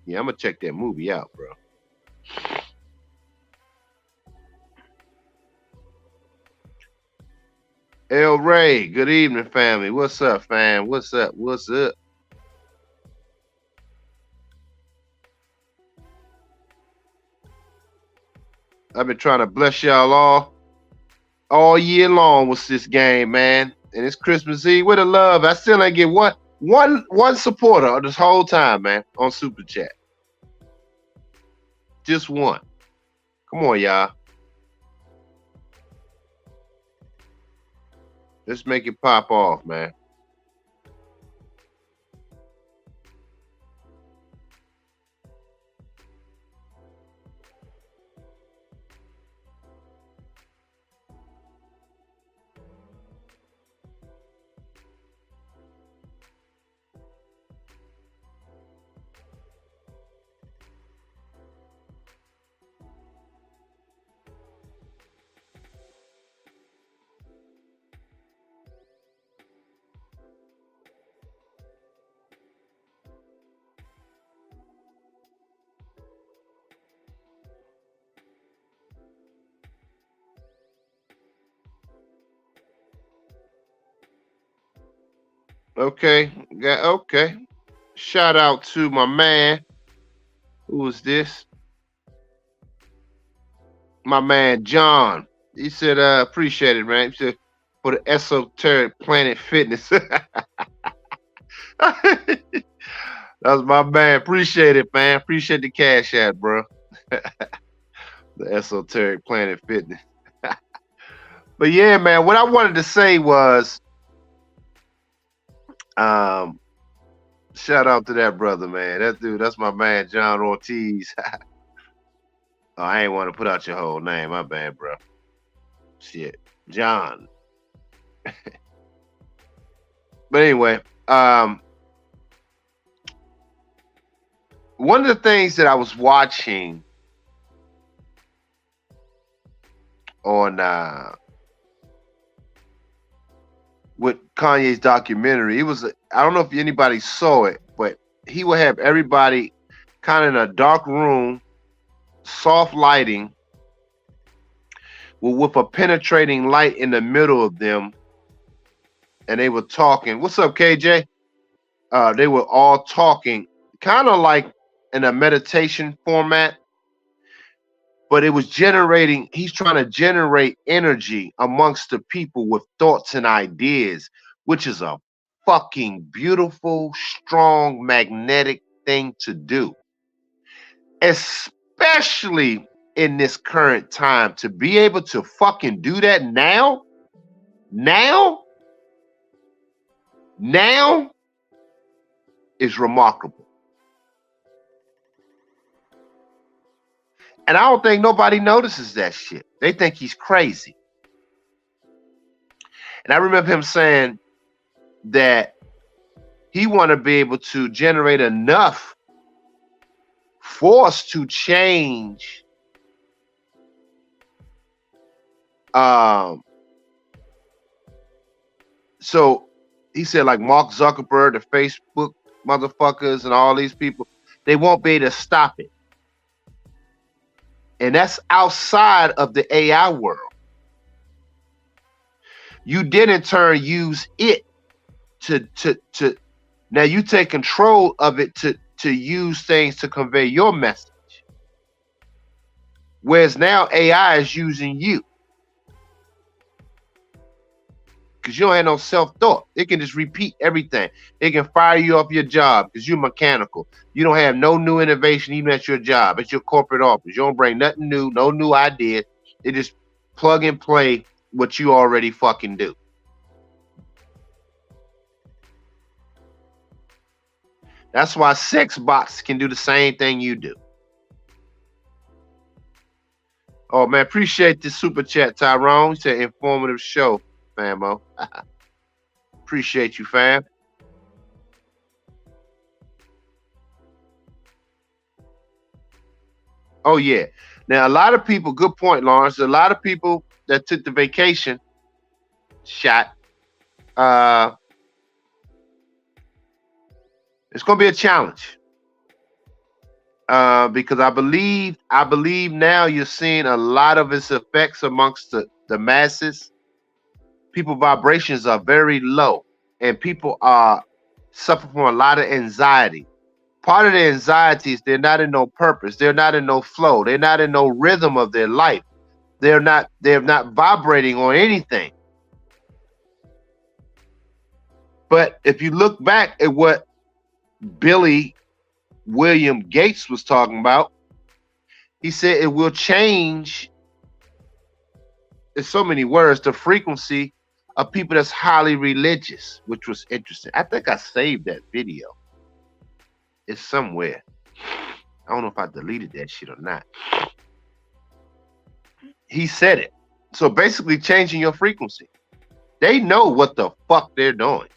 Yeah, I'm gonna check that movie out, bro. El Ray, good evening, family. What's up, fam? What's up? What's up? I've been trying to bless y'all all year long with this game, man. And it's Christmas Eve. With the love, I still ain't get one supporter this whole time, man, on Super Chat. Just one. Come on, y'all. Let's make it pop off, man. Okay, okay. Shout out to my man. Who is this? My man John. He said, appreciate it, man. He said, for the esoteric planet fitness. That's my man. Appreciate it, man. Appreciate the cash out, bro. The esoteric planet fitness. But yeah, man, what I wanted to say was, shout out to that brother, man. That dude, that's my man, John Ortiz. Oh, I ain't want to put out your whole name. My bad, bro. Shit. John. But anyway, one of the things that I was watching on with Kanye's documentary, it was, I don't know if anybody saw it, but he would have everybody kind of in a dark room, soft lighting, with a penetrating light in the middle of them, and they were talking. What's up, KJ? They were all talking, kind of like in a meditation format, but it was generating. He's trying to generate energy amongst the people with thoughts and ideas, which is a fucking beautiful, strong, magnetic thing to do, especially in this current time. To be able to fucking do that now is remarkable. And I don't think nobody notices that shit. They think he's crazy. And I remember him saying that he want to be able to generate enough force to change so he said, like Mark Zuckerberg, the Facebook motherfuckers and all these people, they won't be able to stop it. And that's outside of the AI world. You did in turn use it to now you take control of it to use things to convey your message. Whereas now AI is using you. Because you don't have no self-thought. It can just repeat everything. It can fire you off your job because you're mechanical. You don't have no new innovation even at your job. It's your corporate office. You don't bring nothing new, no new ideas. It just plug and play what you already fucking do. That's why sex bots can do the same thing you do. Oh man, appreciate this super chat, Tyrone. It's an informative show, famo. Appreciate you, fam. Oh yeah. Now a lot of people, good point, Lawrence. A lot of people that took the vacation shot, uh, it's gonna be a challenge. Because I believe now you're seeing a lot of its effects amongst the masses. People vibrations are very low, and people are suffer from a lot of anxiety. Part of the anxiety is they're not in no purpose, they're not in no flow, they're not in no rhythm of their life. They're not vibrating on anything. But if you look back at what Billy William Gates was talking about, he said it will change, in so many words, the frequency of people that's highly religious, which was interesting. I think I saved that video. It's somewhere. I don't know if I deleted that shit or not. He said it. So basically changing your frequency. They know what the fuck they're doing.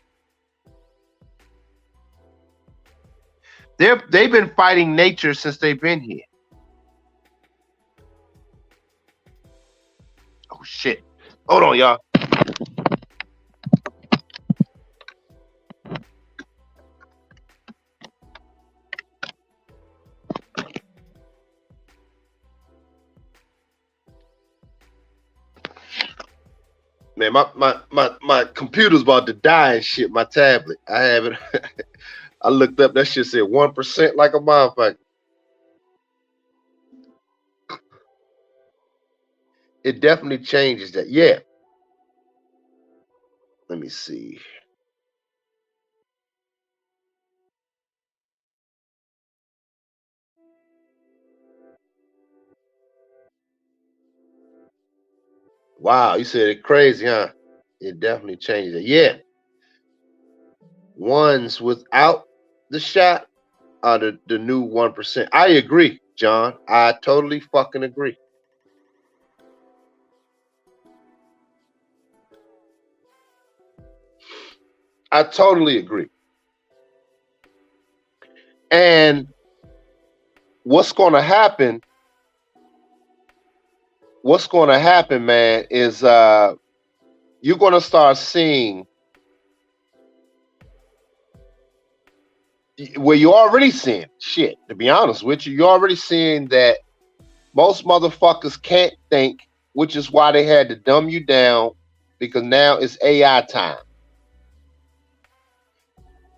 They've been fighting nature since they've been here. Oh shit. Hold on, y'all. Man, my computer's about to die and shit. My tablet. I have it. I looked up, that shit said 1% like a motherfucker. It definitely changes that. Yeah. Let me see. Wow, you said it crazy, huh? It definitely changes it. Yeah. Ones without the shot are the new 1%. I agree, John. I totally fucking agree. I totally agree. And what's going to happen, man, is you're going to start seeing, well, you're already seeing shit, to be honest with you. You're already seeing that most motherfuckers can't think, which is why they had to dumb you down, because now it's AI time.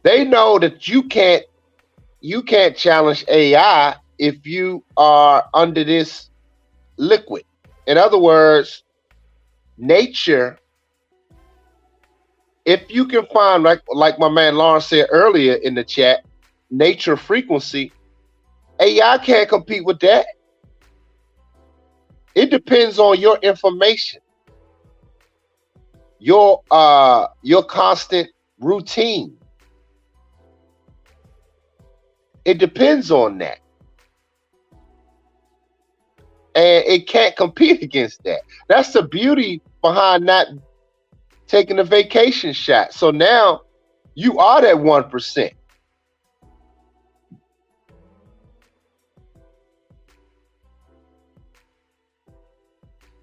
They know that you can't challenge AI if you are under this liquid. In other words, nature, if you can find, like my man Lawrence said earlier in the chat, nature frequency, AI can't compete with that. It depends on your information, your constant routine. It depends on that. And it can't compete against that. That's the beauty behind not taking a vacation shot. So now you are that 1%.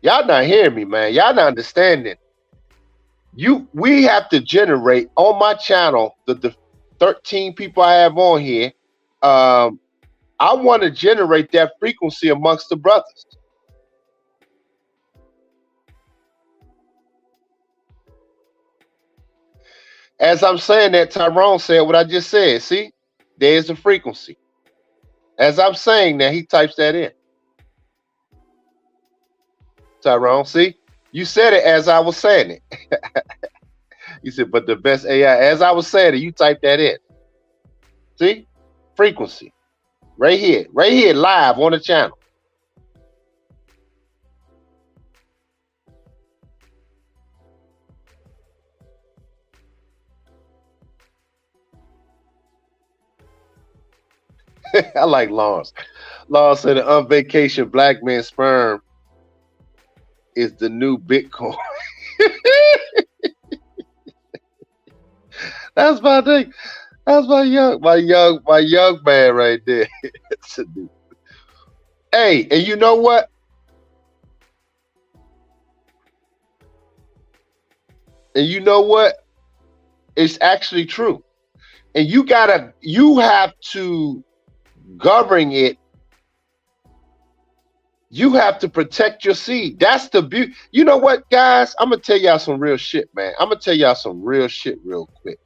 Y'all not hearing me, man. Y'all not understanding. We have to generate on my channel, the 13 people I have on here. I want to generate that frequency amongst the brothers. As I'm saying that, Tyrone said what I just said. See, there's the frequency. As I'm saying that, he types that in. Tyrone, see, you said it as I was saying it. You said, but the best AI, as I was saying it, you typed that in. See, frequency, right here, live on the channel. I like Lawrence. Lawrence said, the on vacation black man sperm is the new Bitcoin. That's my thing. That's my young man right there. Hey Hey, and you know what? And you know what? It's actually true. And you have to govern it. You have to protect your seed. That's the beauty. You know what, guys? I'm gonna tell y'all some real shit, man. I'm gonna tell y'all some real shit real quick.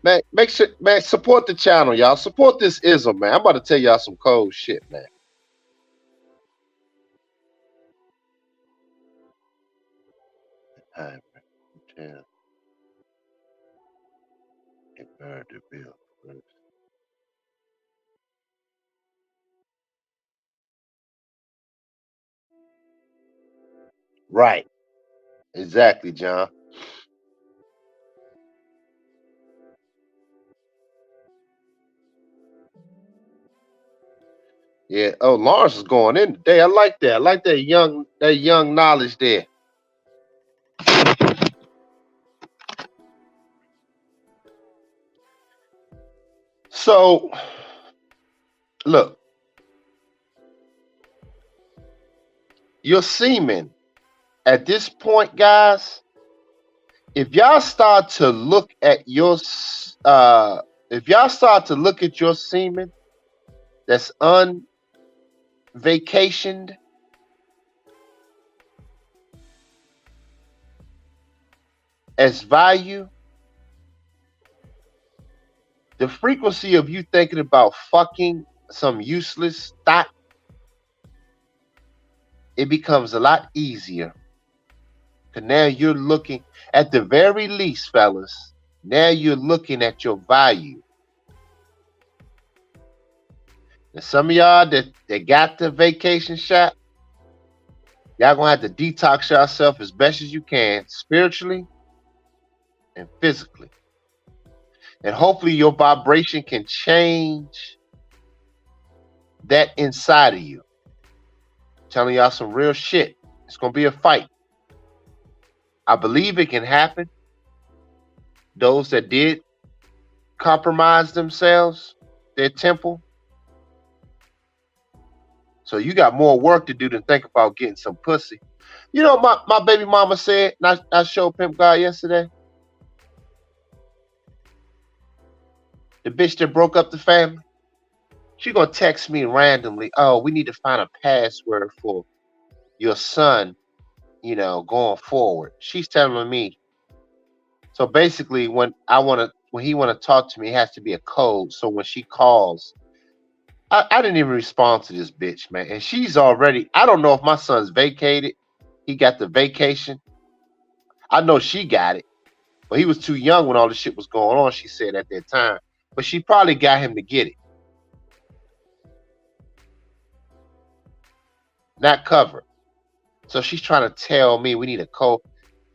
Man, make sure, man, support the channel, y'all. Support this ism, man. I'm about to tell y'all some cold shit, man. All right, man. It burned the bill. Right. Exactly, John. Yeah. Oh, Lawrence is going in today. I like that. I like that young knowledge there. So look, your semen at this point, guys, if y'all start to look at if y'all start to look at your semen that's unvacationed, as value, the frequency of you thinking about fucking some useless thought, it becomes a lot easier. Cause now you're looking at the very least, fellas. Now you're looking at your value. And some of y'all that got the vacation shot, y'all gonna have to detox yourself as best as you can, spiritually and physically. And hopefully your vibration can change that inside of you. I'm telling y'all some real shit. It's gonna be a fight. I believe it can happen. Those that did compromise themselves, their temple. So you got more work to do than think about getting some pussy. You know what my baby mama said, and I showed Pimp God yesterday? The bitch that broke up the family. She gonna text me randomly, oh, we need to find a password for your son, going forward. She's telling me. So basically when he wanna talk to me, it has to be a code. So when she calls, I didn't even respond to this bitch, man. And she's already, I don't know if my son's vacated. He got the vacation. I know she got it, but he was too young when all this shit was going on, she said at that time. But she probably got him to get it. Not covered. So she's trying to tell me we need a code.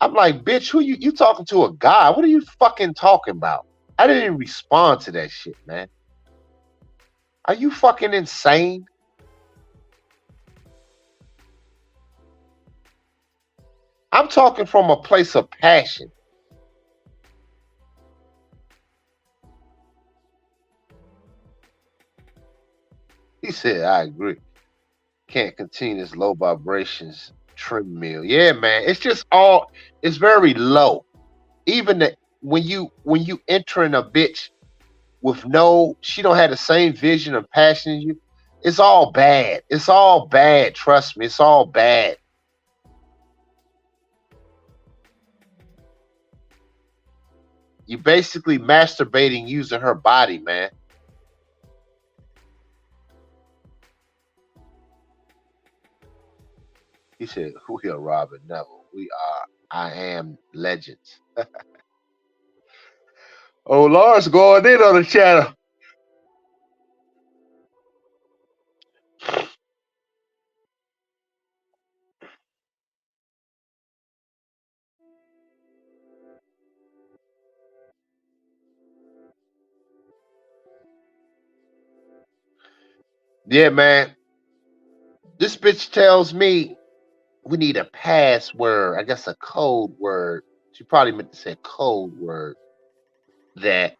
I'm like, bitch, who you talking to a guy? What are you fucking talking about? I didn't even respond to that shit, man. Are you fucking insane? I'm talking from a place of passion. He said, I agree. Can't continue this low vibrations trim meal. Yeah, man. It's very low. Even when you entering a bitch with she don't have the same vision and passion as you, it's all bad. It's all bad. Trust me, it's all bad. You basically masturbating using her body, man. He said, we are Robin Neville. We are I am legends. Oh, Lars going in on the channel. Yeah, man. This bitch tells me we need a password, I guess a code word. She probably meant to say code word that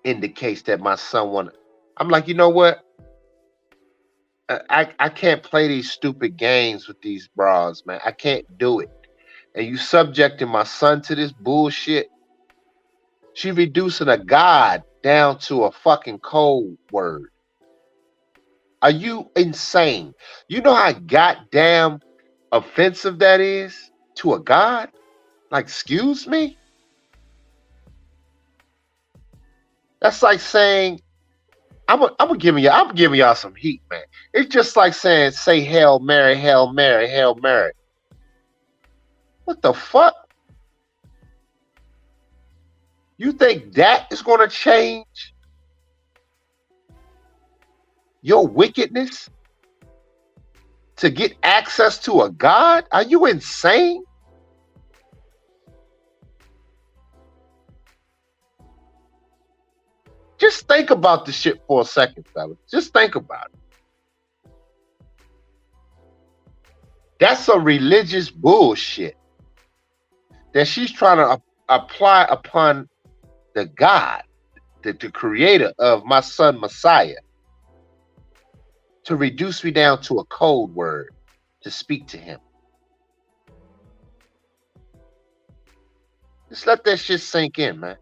indicates that my son want. I'm like, you know what? I can't play these stupid games with these bras, man. I can't do it. And you subjecting my son to this bullshit. She reducing a god down to a fucking code word. Are you insane? You know how goddamn offensive that is to a god? Like, excuse me? That's like saying, I'm giving y'all some heat, man. It's just like saying, say Hail Mary, Hail Mary, Hail Mary. What the fuck? You think that is gonna change your wickedness to get access to a God? Are you insane? Just think about this shit for a second, fellas. Just think about it. That's a religious bullshit that she's trying to apply upon the God, the creator of my son Messiah, to reduce me down to a code word to speak to him. Just let that shit sink in, man.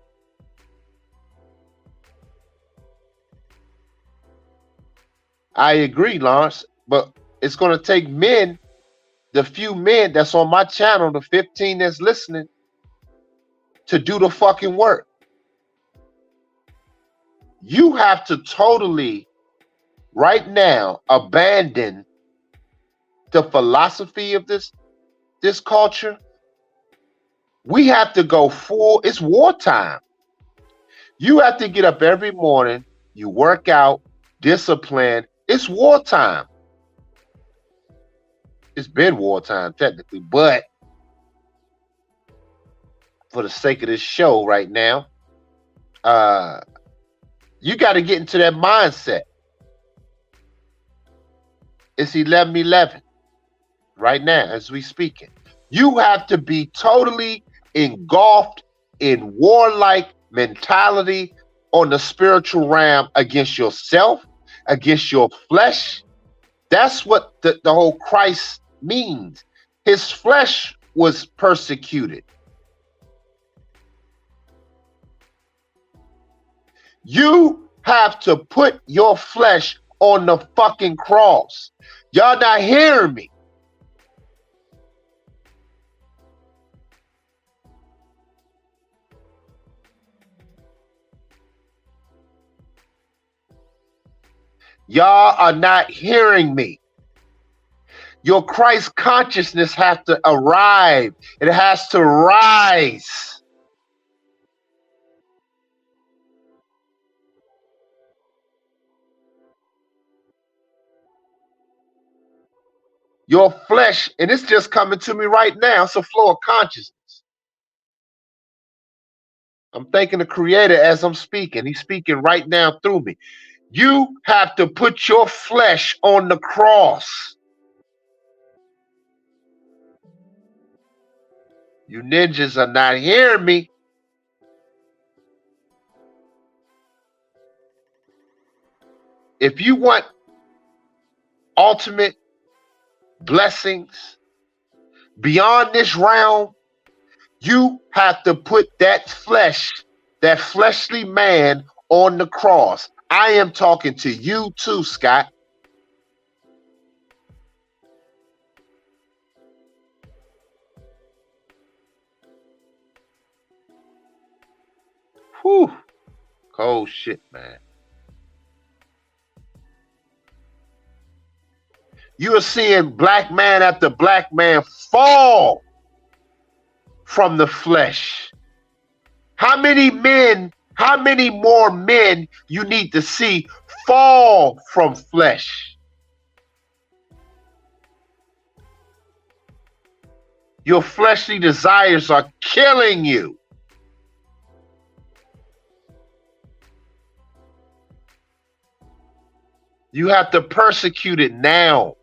I agree, Lawrence, but it's going to take men, the few men that's on my channel, the 15 that's listening, to do the fucking work. You have to totally, right now, abandon the philosophy of this culture. We have to go full, it's wartime. You have to get up every morning, you work out, discipline. It's wartime. It's been wartime technically, but for the sake of this show right now, you got to get into that mindset. It's 11:11 right now as we speaking. You have to be totally engulfed in warlike mentality on the spiritual realm against yourself, against your flesh. That's what the whole Christ means. His flesh was persecuted. You have to put your flesh on the fucking cross. Y'all not hearing me. Y'all are not hearing me. Your Christ consciousness has to arrive. It has to rise. Your flesh, and it's just coming to me right now, it's a flow of consciousness. I'm thanking the Creator as I'm speaking. He's speaking right now through me. You have to put your flesh on the cross. You ninjas are not hearing me. If you want ultimate blessings beyond this realm, you have to put that flesh, that fleshly man on the cross. I am talking to you too, Scott. Whew. Cold shit, man. You are seeing black man after black man fall from the flesh. How many more men you need to see fall from flesh? Your fleshly desires are killing you. You have to persecute it now.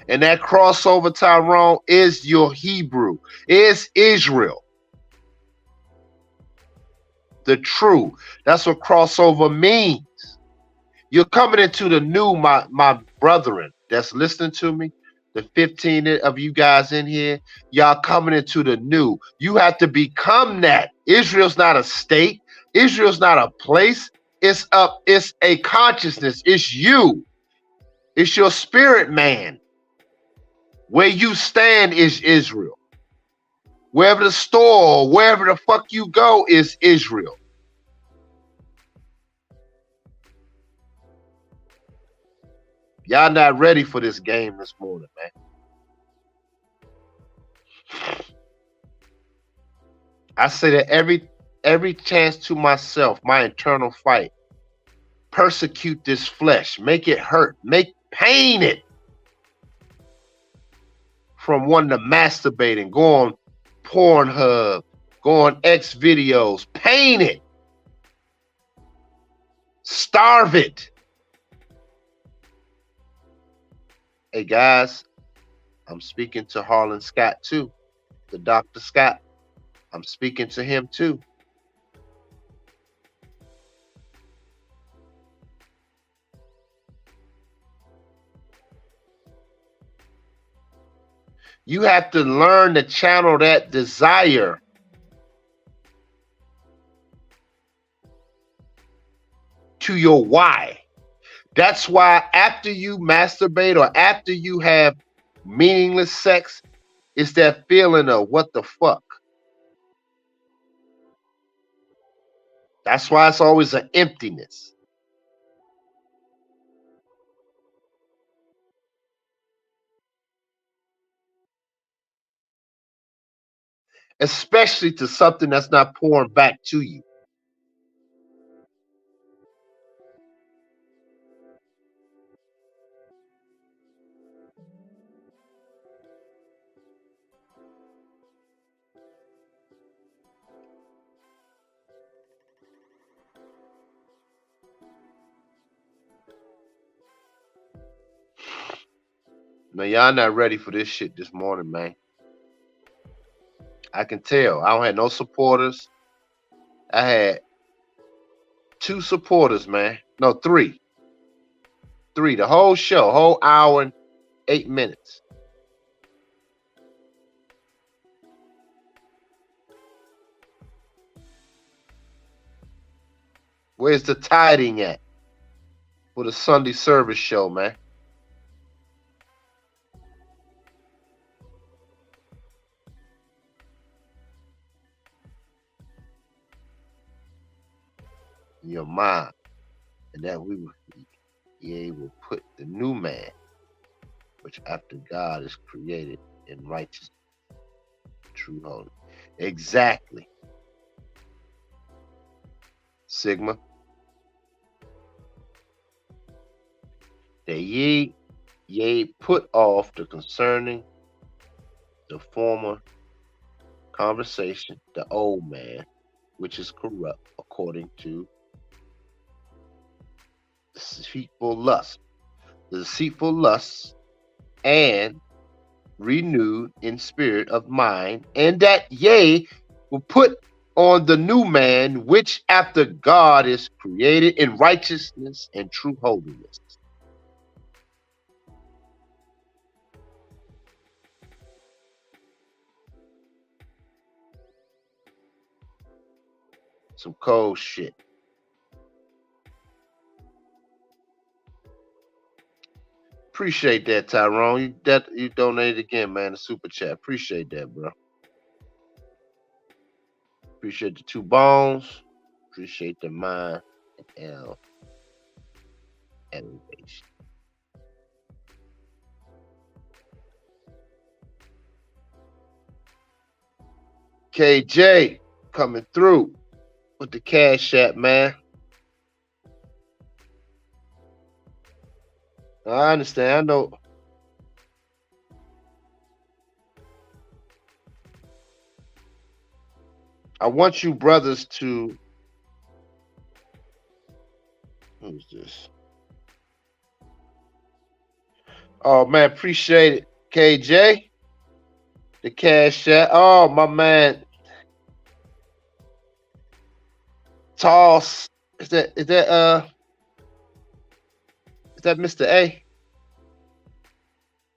And that crossover, Tyrone, is your Hebrew, is Israel. The true. That's what crossover means. You're coming into the new, my brethren that's listening to me. The 15 of you guys in here, y'all coming into the new. You have to become that. Israel's not a state. Israel's not a place. It's a consciousness. It's you. It's your spirit man. Where you stand is Israel. Wherever the store, wherever the fuck you go is Israel. Y'all not ready for this game this morning, man. I say that every chance to myself, my internal fight. Persecute this flesh, make it hurt, pain it. From wanting to masturbate and go on Pornhub, go on X videos, pain it. Starve it. Hey guys, I'm speaking to Harlan Scott too, the Dr. Scott. I'm speaking to him too. You have to learn to channel that desire to your why. That's why after you masturbate or after you have meaningless sex, it's that feeling of what the fuck. That's why it's always an emptiness. Especially to something that's not pouring back to you. Now y'all not ready for this shit this morning, man. I can tell. I don't have no supporters. I had 2 supporters, man. No, 3. 3. The whole show, whole hour and 8 minutes. Where's the tithing at for the Sunday service show, man? In your mind, and that we will be able to put the new man, which after God is created in righteousness, true holy. Exactly. Sigma. That ye put off the concerning the former conversation, the old man, which is corrupt according to deceitful lust. The deceitful lusts, and renewed in spirit of mind, and that ye will put on the new man, which after God is created in righteousness and true holiness. Some cold shit. Appreciate that, Tyrone. You donated again, man. The super chat. Appreciate that, bro. Appreciate the 2 bones. Appreciate the mind and L elevation. KJ coming through with the Cash App, man. I understand. I know. I want you brothers to. Who's this? Oh man, appreciate it, KJ. The cash out. Oh my man, Toss. Is that Mr. A?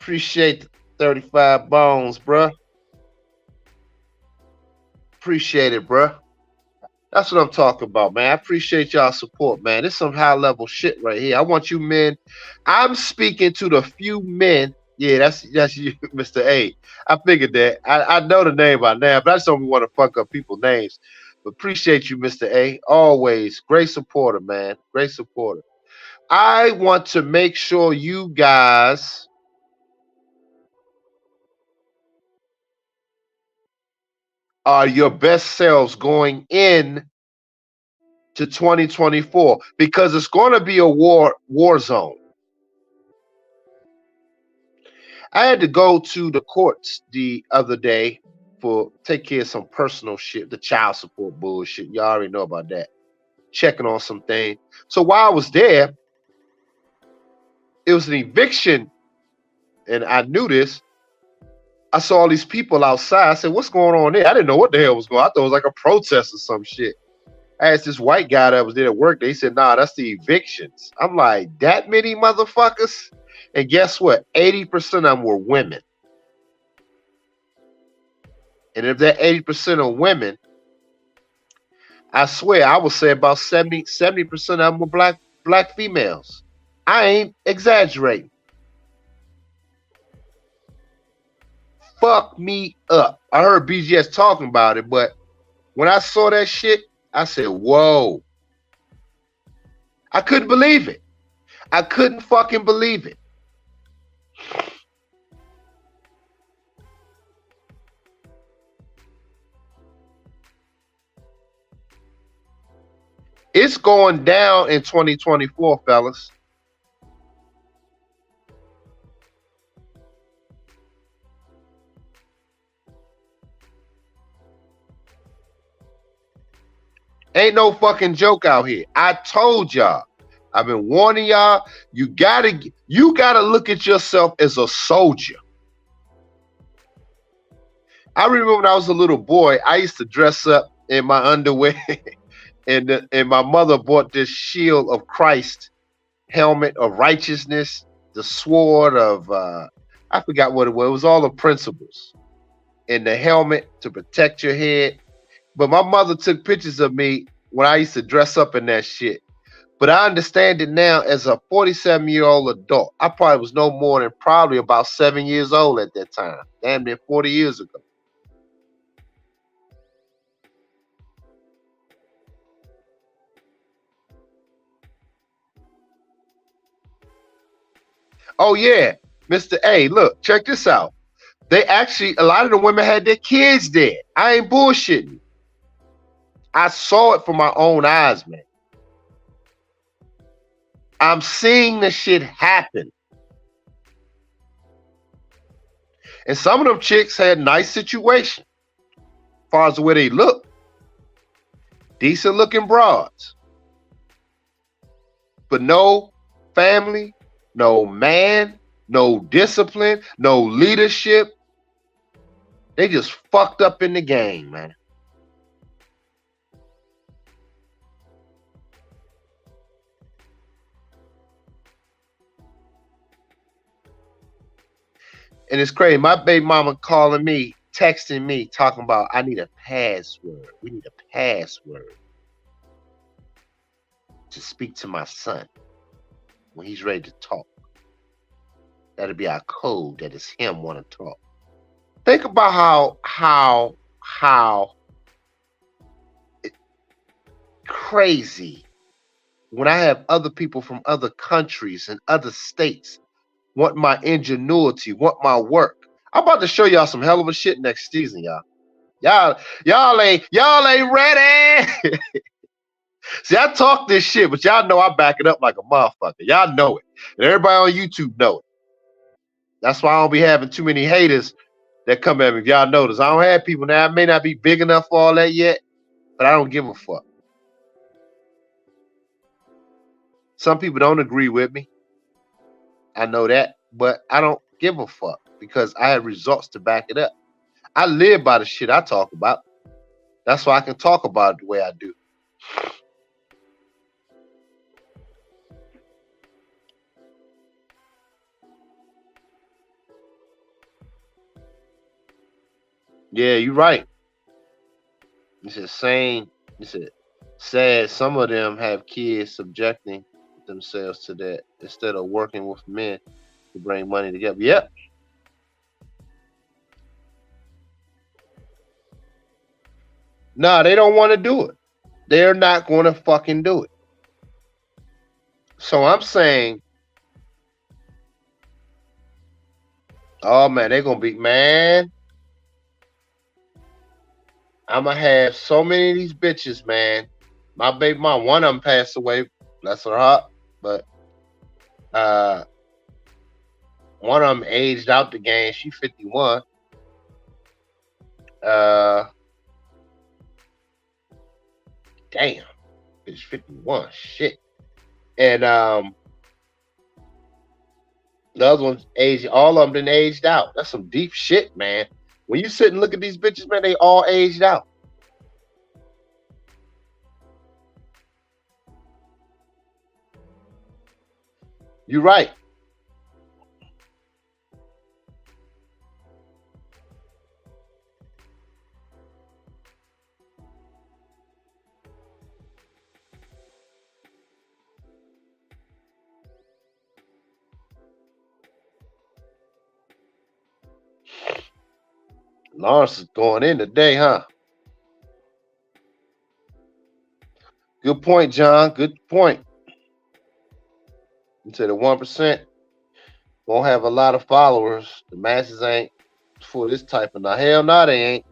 Appreciate the 35 bones, bruh. Appreciate it, bruh. That's what I'm talking about, man. I appreciate y'all support, man. This some high level shit right here. I want you men. I'm speaking to the few men. Yeah, that's you, Mr. A. I figured that. I know the name by now, but I just don't want to fuck up people's names. But appreciate you, Mr. A. Always great supporter, man. Great supporter. I want to make sure you guys are your best selves going in to 2024 because it's going to be a war zone. I had to go to the courts the other day for take care of some personal shit, the child support bullshit. Y'all already know about that. Checking on some things. So while I was there, it was an eviction, and I knew this. I saw all these people outside. I said, "What's going on there?" I didn't know what the hell was going on. I thought it was like a protest or some shit. I asked this white guy that was there at work. They said, "Nah, that's the evictions." I'm like, "That many motherfuckers?" And guess what? 80% of them were women. And if that 80% of women, I swear I would say about 70% of them were black females. I ain't exaggerating. Fuck me up. I heard BGS talking about it, but when I saw that shit, I said, whoa. I couldn't believe it. I couldn't fucking believe it. It's going down in 2024, fellas. Ain't no fucking joke out here. I told y'all. I've been warning y'all. You gotta look at yourself as a soldier. I remember when I was a little boy, I used to dress up in my underwear, and my mother bought this shield of Christ, helmet of righteousness, the sword of I forgot what it was. It was all the principles, and the helmet to protect your head. But my mother took pictures of me when I used to dress up in that shit. But I understand it now as a 47-year-old adult. I probably was no more than probably about 7 years old at that time. Damn near 40 years ago. Oh yeah, Mr. A, look, check this out. They actually, a lot of the women had their kids there. I ain't bullshitting. I saw it for my own eyes, man. I'm seeing the shit happen. And some of them chicks had nice situations as far as the way they look. Decent looking broads. But no family, no man, no discipline, no leadership. They just fucked up in the game, man. And it's crazy. My baby mama calling me, texting me, talking about, I need a password. We need a password to speak to my son when he's ready to talk. That'll be our code that is him want to talk. Think about how crazy when I have other people from other countries and other states want my ingenuity, want my work. I'm about to show y'all some hell of a shit next season, y'all. Y'all ain't ready. See, I talk this shit, but y'all know I back it up like a motherfucker. Y'all know it. And everybody on YouTube know it. That's why I don't be having too many haters that come at me. If y'all notice, I don't have people now. I may not be big enough for all that yet, but I don't give a fuck. Some people don't agree with me. I know that. but I don't give a fuck because I have results to back it up. I live by the shit I talk about. That's why I can talk about it the way I do. Yeah, you're right. He said, same. He said, sad. Some of them have kids subjecting themselves to that instead of working with men to bring money together. Yep. No, they don't want to do it. They're not going to fucking do it. So I'm saying, oh man, they're gonna be man. I'm gonna have so many of these bitches, man. My baby mom, one of them passed away. Bless her heart, but uh, one of them aged out the game. She 51. Uh, damn, bitch, 51. Shit. And the other ones aged. All of them been aged out. That's some deep shit, man. When you sit and look at these bitches, man, they all aged out. You're right. Lawrence is going in today, huh? Good point, John. Good point. You said the 1% won't have a lot of followers. The masses ain't for this type of. Now, hell no, they ain't.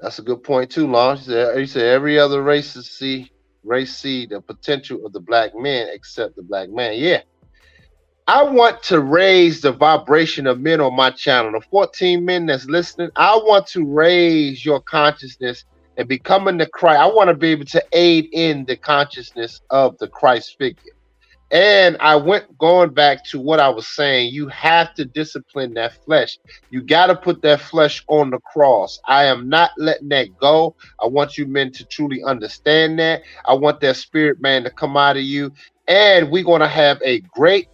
That's a good point too, Lawrence. He said every other race see the potential of the black men except the black man. Yeah. I want to raise the vibration of men on my channel. The 14 men that's listening, I want to raise your consciousness and becoming the Christ. I want to be able to aid in the consciousness of the Christ figure. And I went going back to what I was saying. You have to discipline that flesh. You got to put that flesh on the cross. I am not letting that go. I want you men to truly understand that. I want that spirit man to come out of you. And we're going to have a great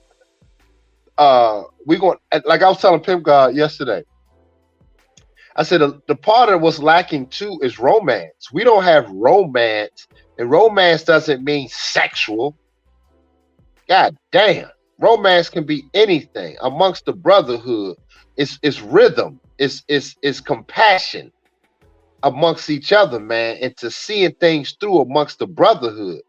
we're going, like I was telling Pimp God yesterday, I said the part of what's lacking too is romance. We don't have romance, and romance doesn't mean sexual. God damn, romance can be anything amongst the brotherhood. It's rhythm, it's compassion amongst each other, man, and to seeing things through amongst the brotherhood.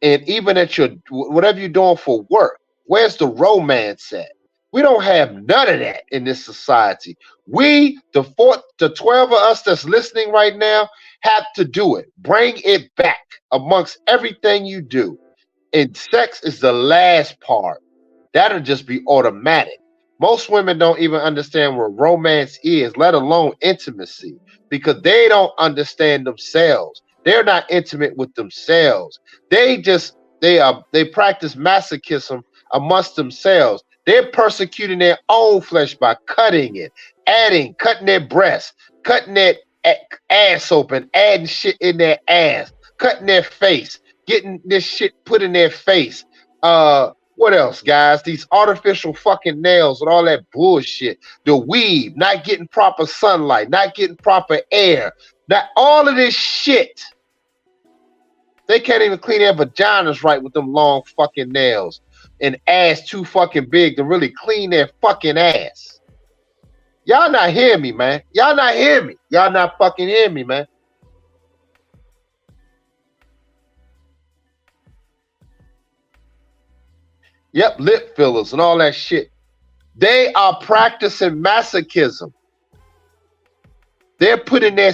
And even at your whatever you're doing for work, where's the romance at? We don't have none of that in this society. We, the 12 of us that's listening right now, have to do it. Bring it back amongst everything you do. And sex is the last part. That'll just be automatic. Most women don't even understand what romance is, let alone intimacy, because they don't understand themselves. They're not intimate with themselves. They practice masochism amongst themselves. They're persecuting their own flesh by cutting it, cutting their breasts, cutting their ass open, adding shit in their ass, cutting their face, getting this shit put in their face. What else, guys? These artificial fucking nails and all that bullshit. The weave, not getting proper sunlight, not getting proper air. Not all of this shit. They can't even clean their vaginas right with them long fucking nails and ass too fucking big to really clean their fucking ass. Y'all not hear me, man. Y'all not hear me. Y'all not fucking hear me, man. Yep, lip fillers and all that shit. They are practicing masochism. They're putting their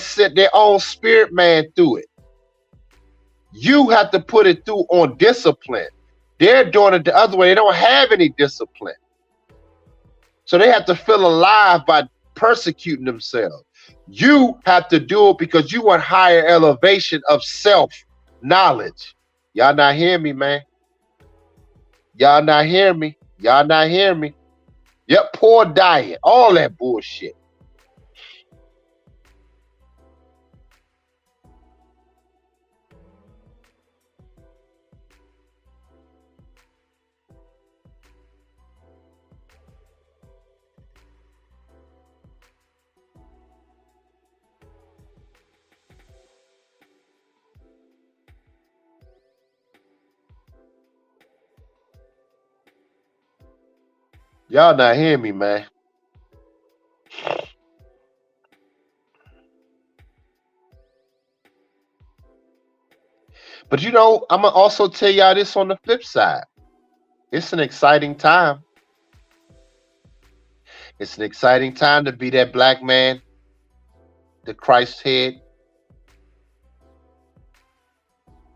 own spirit man through it. You have to put it through on discipline. They're doing it the other way. They don't have any discipline. So they have to feel alive by persecuting themselves. You have to do it because you want higher elevation of self. knowledge. Y'all not hear me, man. Y'all not hear me. Y'all not hear me. Yep, poor diet. All that bullshit. Y'all not hear me, man. But you know, I'm gonna also tell y'all this on the flip side. It's an exciting time. It's an exciting time to be that black man, the Christ head.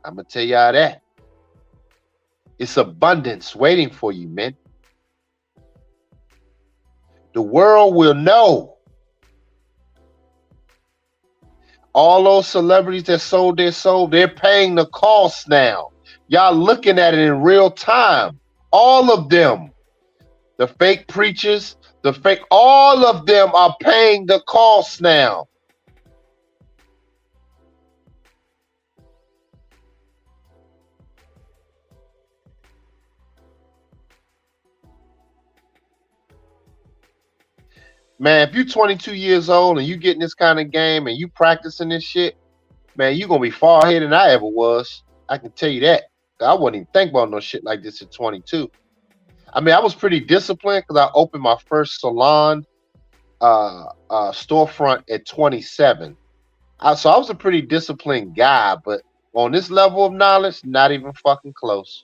I'm gonna tell y'all that. It's abundance waiting for you, man. The world will know. All those celebrities that sold their soul, they're paying the cost now. Y'all looking at it in real time. All of them. The fake preachers, all of them are paying the cost now. Man, if you're 22 years old and you getting this kind of game and you practicing this shit, man, you're gonna be far ahead than I ever was. I can tell you that. I wouldn't even think about no shit like this at 22. I mean, I was pretty disciplined because I opened my first salon storefront at 27. So I was a pretty disciplined guy, but on this level of knowledge, not even fucking close.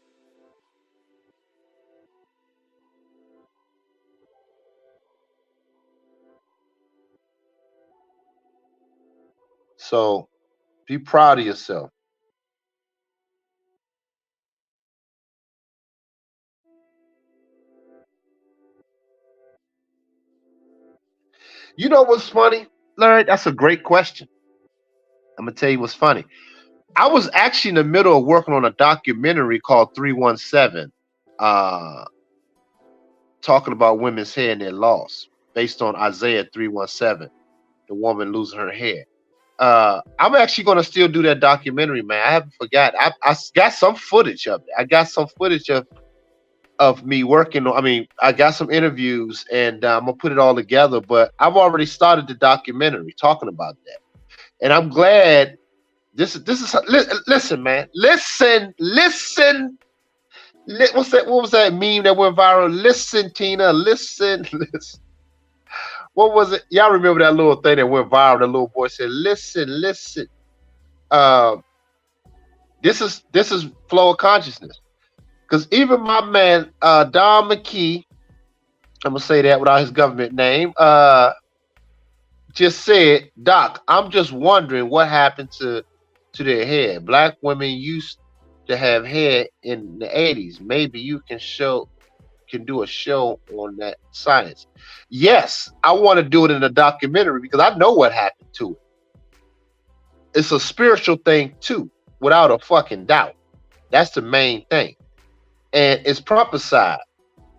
So be proud of yourself. You know what's funny, Larry? That's a great question. I'm gonna tell you what's funny. I was actually in the middle of working on a documentary called 317, uh, talking about women's hair and their loss, based on Isaiah 317, the woman losing her hair. I'm actually gonna still do that documentary, man. I haven't forgot. I got some footage of it. I got some footage of me working on. I mean, I got some interviews, and I'm gonna put it all together. But I've already started the documentary talking about that, and I'm glad. This is listen, man. Listen. What's that? What was that meme that went viral? Listen, Tina. Listen. What was it? Y'all remember that little thing that went viral? The little boy said, "Listen." Uh, this is flow of consciousness. Because even my man Don McKee, I'm gonna say that without his government name, just said, "Doc, I'm just wondering what happened to their hair. Black women used to have hair in the 80s. Maybe you can do a show on that science." Yes, I want to do it in a documentary because I know what happened to it. It's a spiritual thing too, without a fucking doubt. That's the main thing. And it's prophesied.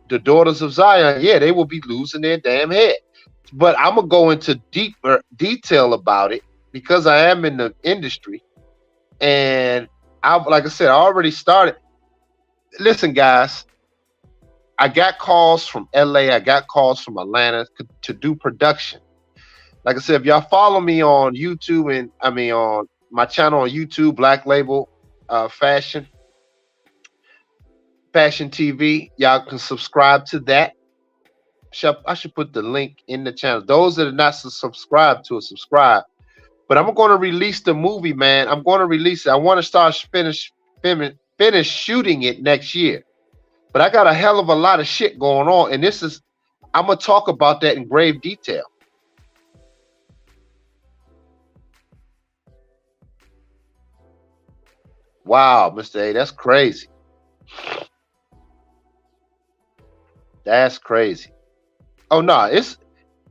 The daughters of Zion, yeah, they will be losing their damn head. But I'm gonna go into deeper detail about it because I am in the industry. And like I said, I already started. Listen, guys, I got calls from LA, I got calls from Atlanta to do production. Like I said, if y'all follow me on YouTube and on my channel on YouTube, Black Label Fashion TV, y'all can subscribe to that. I should put the link in the channel. Those that are not subscribed to it, subscribe. But I'm going to release the movie, man. I'm going to release it. I want to start finish shooting it next year. But I got a hell of a lot of shit going on, and I'm gonna talk about that in grave detail. Wow, Mr. A, that's crazy. That's crazy. Oh no,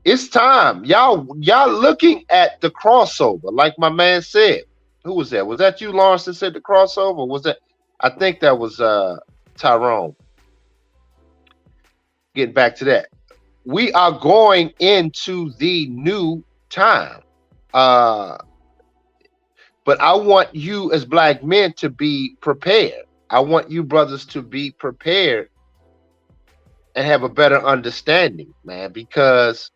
it's time. Y'all looking at the crossover, like my man said. Who was that? Was that you, Lawrence, that said the crossover? Was that? I think that was Tyrone. Getting back to that, we are going into the new time. Uh, but I want you as black men to be prepared. I want you brothers to be prepared and have a better understanding, man, because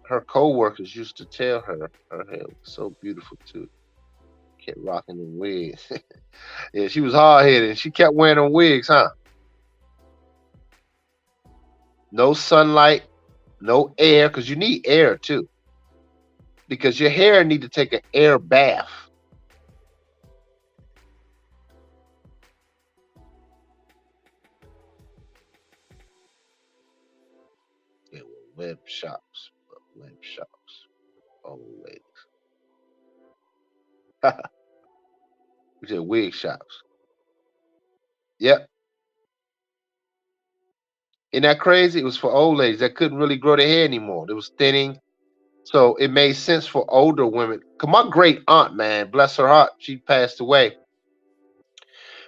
her co-workers used to tell her hair was so beautiful too. Kept rocking them wigs. Yeah, she was hard headed and she kept wearing them wigs, huh? No sunlight, no air, because you need air too. Because your hair need to take an air bath. Yeah, well, web shops. Web shops. Oh, ladies. We said wig shops. Yep. Isn't that crazy? It was for old ladies that couldn't really grow their hair anymore. It was thinning. So it made sense for older women. Cause my great aunt, man, bless her heart, she passed away.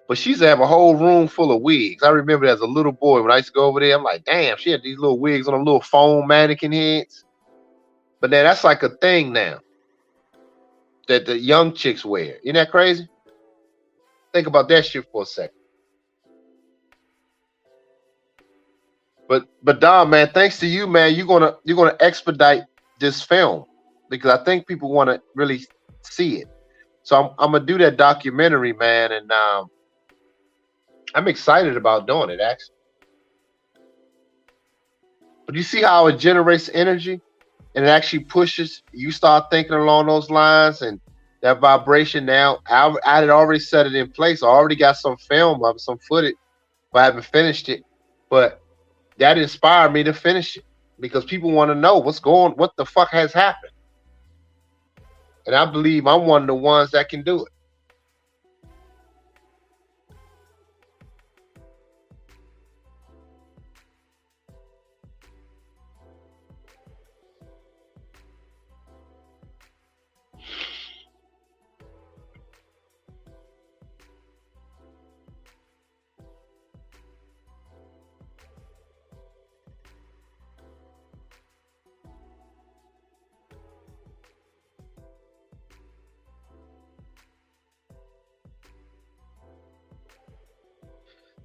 But she used to have a whole room full of wigs. I remember as a little boy when I used to go over there, I'm like, damn, she had these little wigs on them little foam mannequin heads. But now that's like a thing now that the young chicks wear. Isn't that crazy? Think about that shit for a second. But Dom, man, thanks to you, man, you're gonna expedite this film because I think people want to really see it. So I'm gonna do that documentary, man, and I'm excited about doing it actually. But you see how it generates energy and it actually pushes. You start thinking along those lines and that vibration. Now I had already set it in place. I already got some film of some footage, but I haven't finished it. But that inspired me to finish it because people want to know what the fuck has happened. And I believe I'm one of the ones that can do it.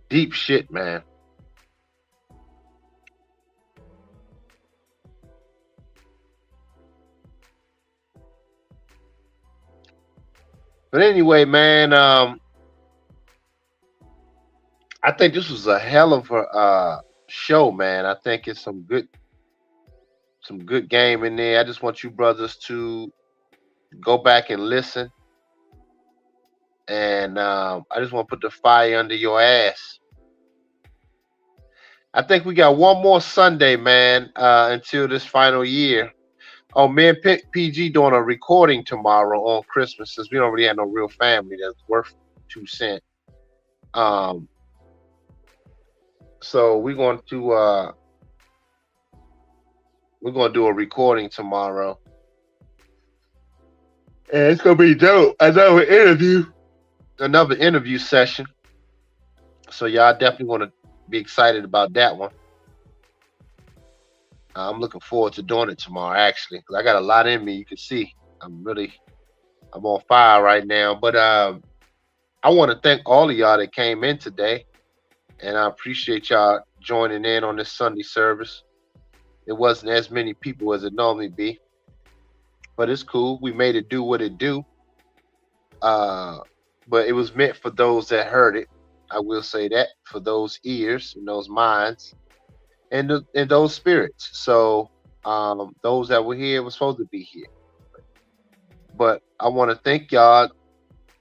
Deep shit, man. But anyway, man, I think this was a hell of a show, man. I think it's some good game in there. I just want you brothers to go back and listen, and I just want to put the fire under your ass. I think we got one more Sunday, man, until this final year. Oh, me and PG doing a recording tomorrow on Christmas since we don't really have no real family that's worth 2 cents. Um, so we're going to do a recording tomorrow, and it's gonna be dope. Another interview session. So y'all definitely want to be excited about that one. I'm looking forward to doing it tomorrow, actually, because I got a lot in me. You can see I'm on fire right now. But I want to thank all of y'all that came in today, and I appreciate y'all joining in on this Sunday service. It wasn't as many people as it normally be, but it's cool. We made it do what it do. But it was meant for those that heard it. I will say that for those ears and those minds and those spirits. So those that were here were supposed to be here. But I want to thank y'all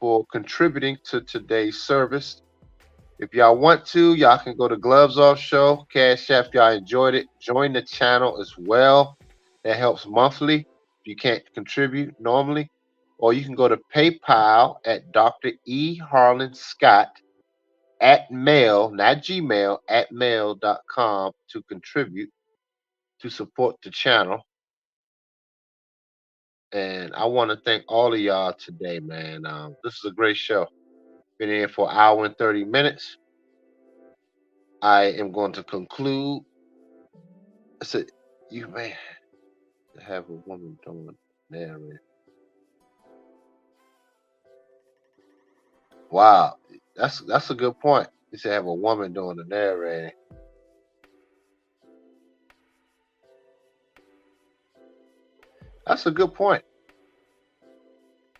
for contributing to today's service. If y'all want to, y'all can go to Gloves Off Show, Cash App. If y'all enjoyed it, join the channel as well. That helps monthly. If you can't contribute normally, or you can go to PayPal at Dr. E. Harlan Scott at mail, not Gmail, at mail.com to contribute to support the channel. And I want to thank all of y'all today, man. This is a great show. Been here for an hour and 30 minutes. I am going to conclude. I said, you man have a woman doing narrating. Wow, that's a good point. You said have a woman doing the narrating. That's a good point.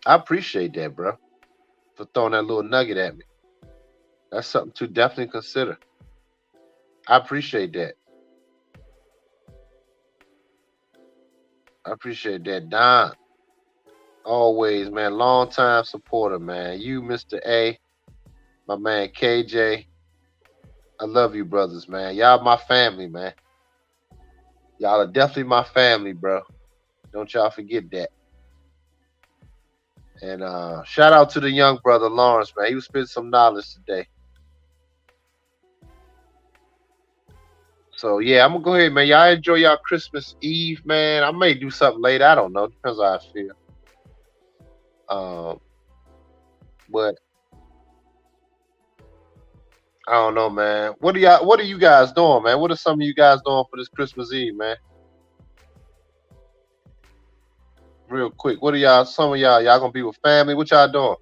I appreciate that, bro, for throwing that little nugget at me. That's something to definitely consider. I appreciate that. I appreciate that, Don. Always, man, long time supporter, man. You, Mr. A, my man KJ. I love you, brothers, man. Y'all my family, man. Y'all are definitely my family, bro. Don't y'all forget that. And shout out to the young brother Lawrence, man. He was spitting some knowledge today. So yeah, I'm gonna go ahead, man. Y'all enjoy y'all Christmas Eve, man. I may do something later. I don't know. Depends how I feel. But I don't know, man. What are you guys doing, man? What are some of you guys doing for this Christmas Eve, man? Real quick. What are y'all, some of y'all gonna be with family? What y'all doing?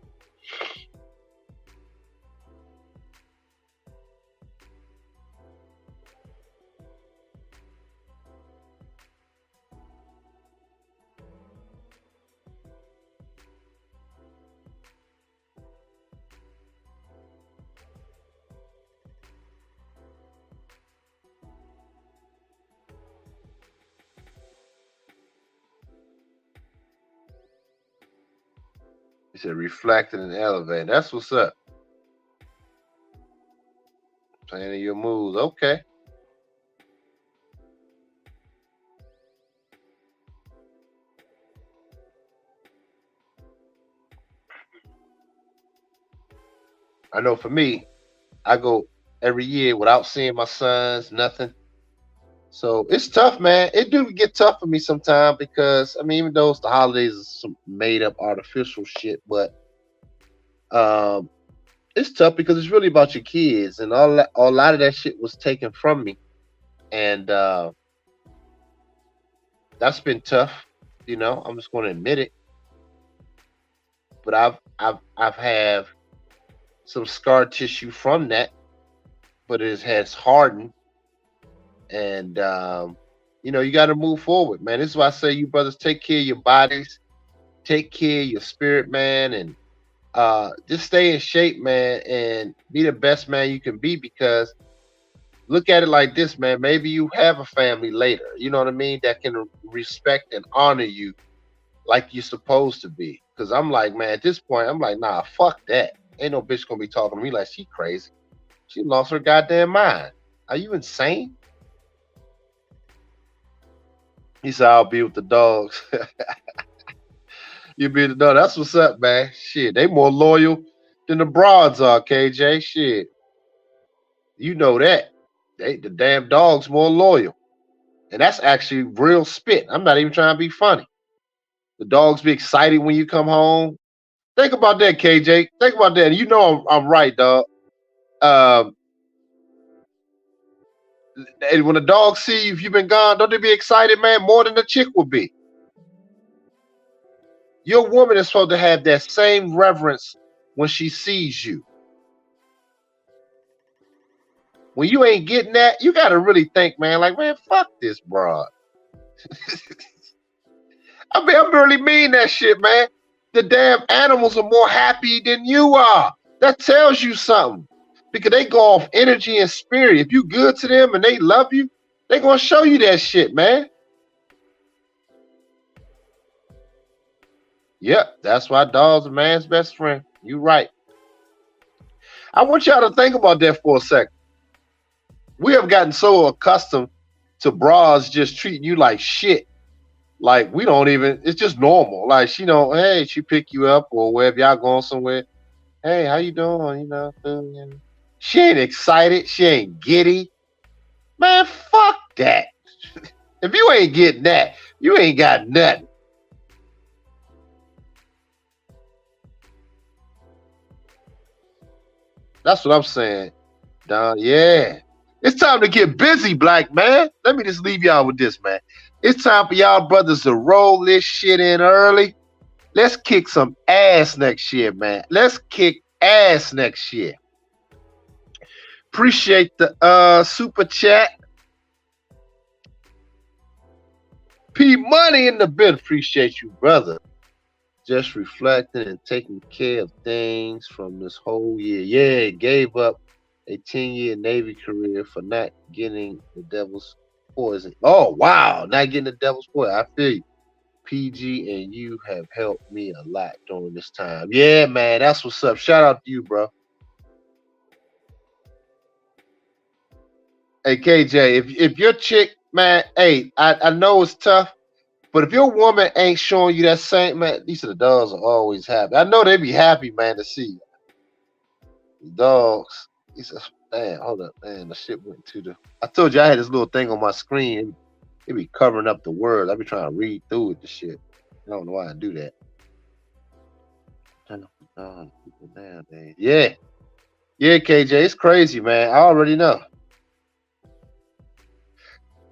He said reflecting and elevating. That's what's up. Planning your moves. Okay. I know for me, I go every year without seeing my sons, nothing. So it's tough, man. It do get tough for me sometimes because I mean, even though it's the holidays, is some made up artificial shit, but um, it's tough because it's really about your kids, and all that. A lot of that shit was taken from me, and that's been tough. You know, I'm just going to admit it. But I've have some scar tissue from that, but it has hardened, and you know, you got to move forward, man. This is why I say, you brothers, take care of your bodies, take care of your spirit, man, and just stay in shape, man, and be the best man you can be. Because look at it like this, man. Maybe you have a family later, you know what I mean, that can respect and honor you like you're supposed to be. Because I'm like, man, at this point, I'm like, nah, fuck that. Ain't no bitch gonna be talking to me like she crazy. She lost her goddamn mind. Are you insane? He said, I'll be with the dogs. You be the dog. That's what's up, man. Shit, they more loyal than the broads are, KJ. Shit. You know that. The damn dogs more loyal. And that's actually real spit. I'm not even trying to be funny. The dogs be excited when you come home. Think about that, KJ. Think about that. You know I'm right, dog. Um, and when the dogs see you, if you've been gone, don't they be excited, man, more than the chick would be? Your woman is supposed to have that same reverence when she sees you. When you ain't getting that, you got to really think, man, like, man, fuck this broad. I mean, I really mean that shit, man. The damn animals are more happy than you are. That tells you something. Because they go off energy and spirit. If you good to them and they love you, they gonna show you that shit, man. Yep, that's why dogs are man's best friend. You right. I want y'all to think about that for a second. We have gotten so accustomed to bras just treating you like shit. Like we don't even, it's just normal. Like she don't, hey, she pick you up or wherever y'all going somewhere. Hey, how you doing? She ain't excited. She ain't giddy. Man, fuck that. If you ain't getting that, you ain't got nothing. That's what I'm saying. Don, yeah. It's time to get busy, black man. Let me just leave y'all with this, man. It's time for y'all brothers to roll this shit in early. Let's kick some ass next year, man. Let's kick ass next year. Appreciate the super chat. P Money in the bit. Appreciate you, brother. Just reflecting and taking care of things from this whole year. Yeah, gave up a 10-year Navy career for not getting the devil's poison. Oh, wow. Not getting the devil's poison. I feel you. PG and you have helped me a lot during this time. Yeah, man. That's what's up. Shout out to you, bro. Hey, KJ, if your chick, man, hey, I know it's tough, but if your woman ain't showing you that same, man, these are the dogs are always happy. I know they be happy, man, to see you. The dogs. He says, damn, hold up, man, the shit went to the. I told you I had this little thing on my screen. It be covering up the words. I be trying to read through it, the shit. I don't know why I do that. Yeah. Yeah, KJ, it's crazy, man. I already know.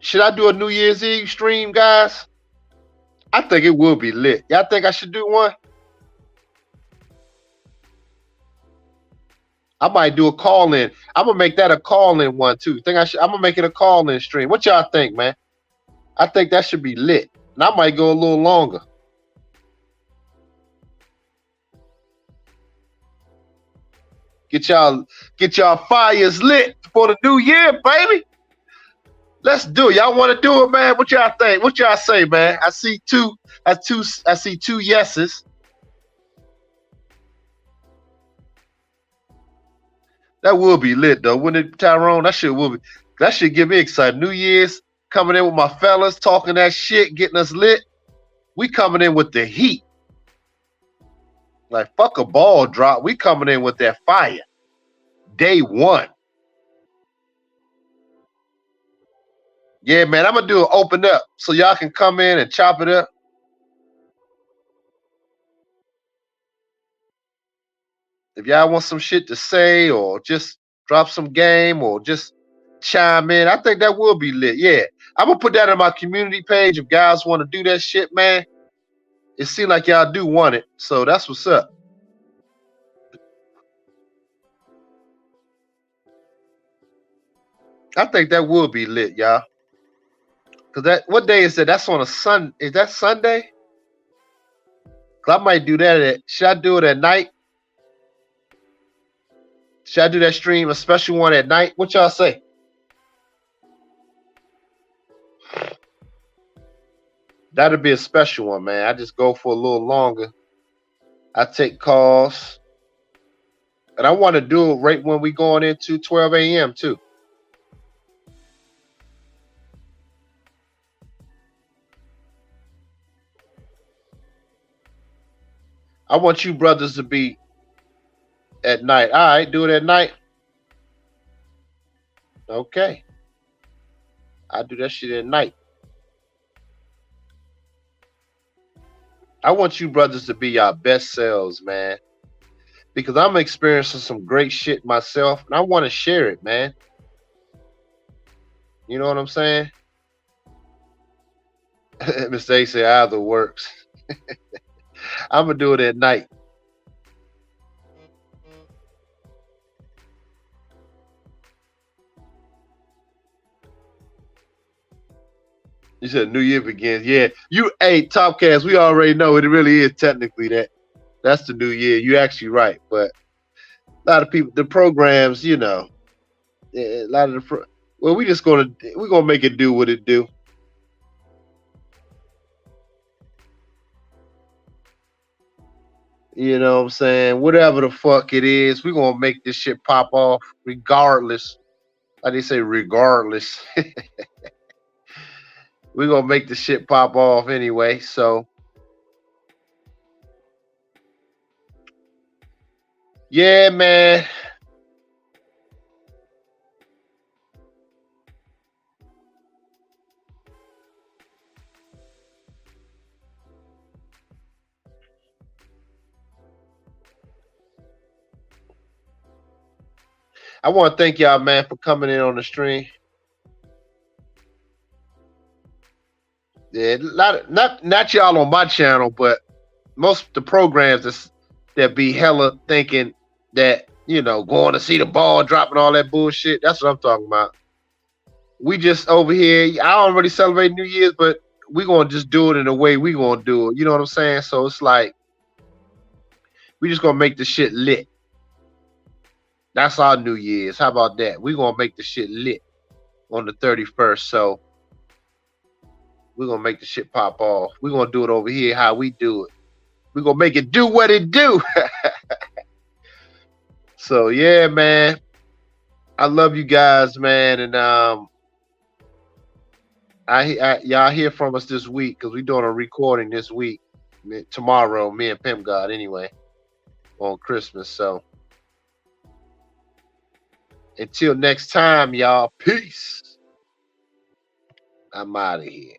Should I do a New Year's Eve stream, guys? I think it will be lit. Y'all think I should do one? I might do a call in. I'm gonna make that a call in one too. Think I should? I'm gonna make it a call in stream. What y'all think, man? I think that should be lit. And I might go a little longer. Get y'all fires lit for the new year, baby. Let's do it. Y'all want to do it, man? What y'all think? What y'all say, man? I see two yeses. That will be lit though, wouldn't it, Tyrone? That shit will be. That should get me excited. New Year's coming in with my fellas, talking that shit, getting us lit. We coming in with the heat. Like fuck a ball drop. We coming in with that fire. Day one. Yeah, man. I'm gonna do an open up so y'all can come in and chop it up. If y'all want some shit to say or just drop some game or just chime in, I think that will be lit. Yeah. I'm gonna put that on my community page if guys want to do that shit, man. It seems like y'all do want it. So that's what's up. I think that will be lit, y'all. Cause that what day is that? That's on a Sun. Is that Sunday? Cause I might do that. Should I do it at night? Should I do that stream, a special one at night? What y'all say? That'll be a special one, man. I just go for a little longer. I take calls. And I want to do it right when we going into 12 a.m. too. I want you brothers to be at night. All right, do it at night. Okay. I do that shit at night. I want you brothers to be your best selves, man. Because I'm experiencing some great shit myself and I want to share it, man. You know what I'm saying? Mr. A say either works. I'm gonna do it at night. You said New Year begins. Yeah, Topcast. We already know it really is technically that. That's the New Year. You're actually right, but a lot of people, the programs, you know, a lot of well, we're gonna make it do what it do. You know what I'm saying? Whatever the fuck it is, we're gonna make this shit pop off regardless. Like they say, regardless. We're gonna make the shit pop off anyway. So yeah, man. I want to thank y'all, man, for coming in on the stream. Yeah, not y'all on my channel, but most of the programs that be hella thinking that, you know, going to see the ball dropping all that bullshit. That's what I'm talking about. We just over here. I don't really celebrate New Year's, but we gonna just do it in the way we gonna do it. You know what I'm saying? So it's like we just gonna make the shit lit. That's our New Year's. How about that? We gonna make the shit lit on the 31st. So we're gonna make the shit pop off. We're gonna do it over here how we do it. We're gonna make it do what it do. So yeah, man. I love you guys, man. And y'all hear from us this week because we're doing a recording this week. Tomorrow, me and Pimp God anyway, on Christmas. So until next time, y'all. Peace. I'm out of here.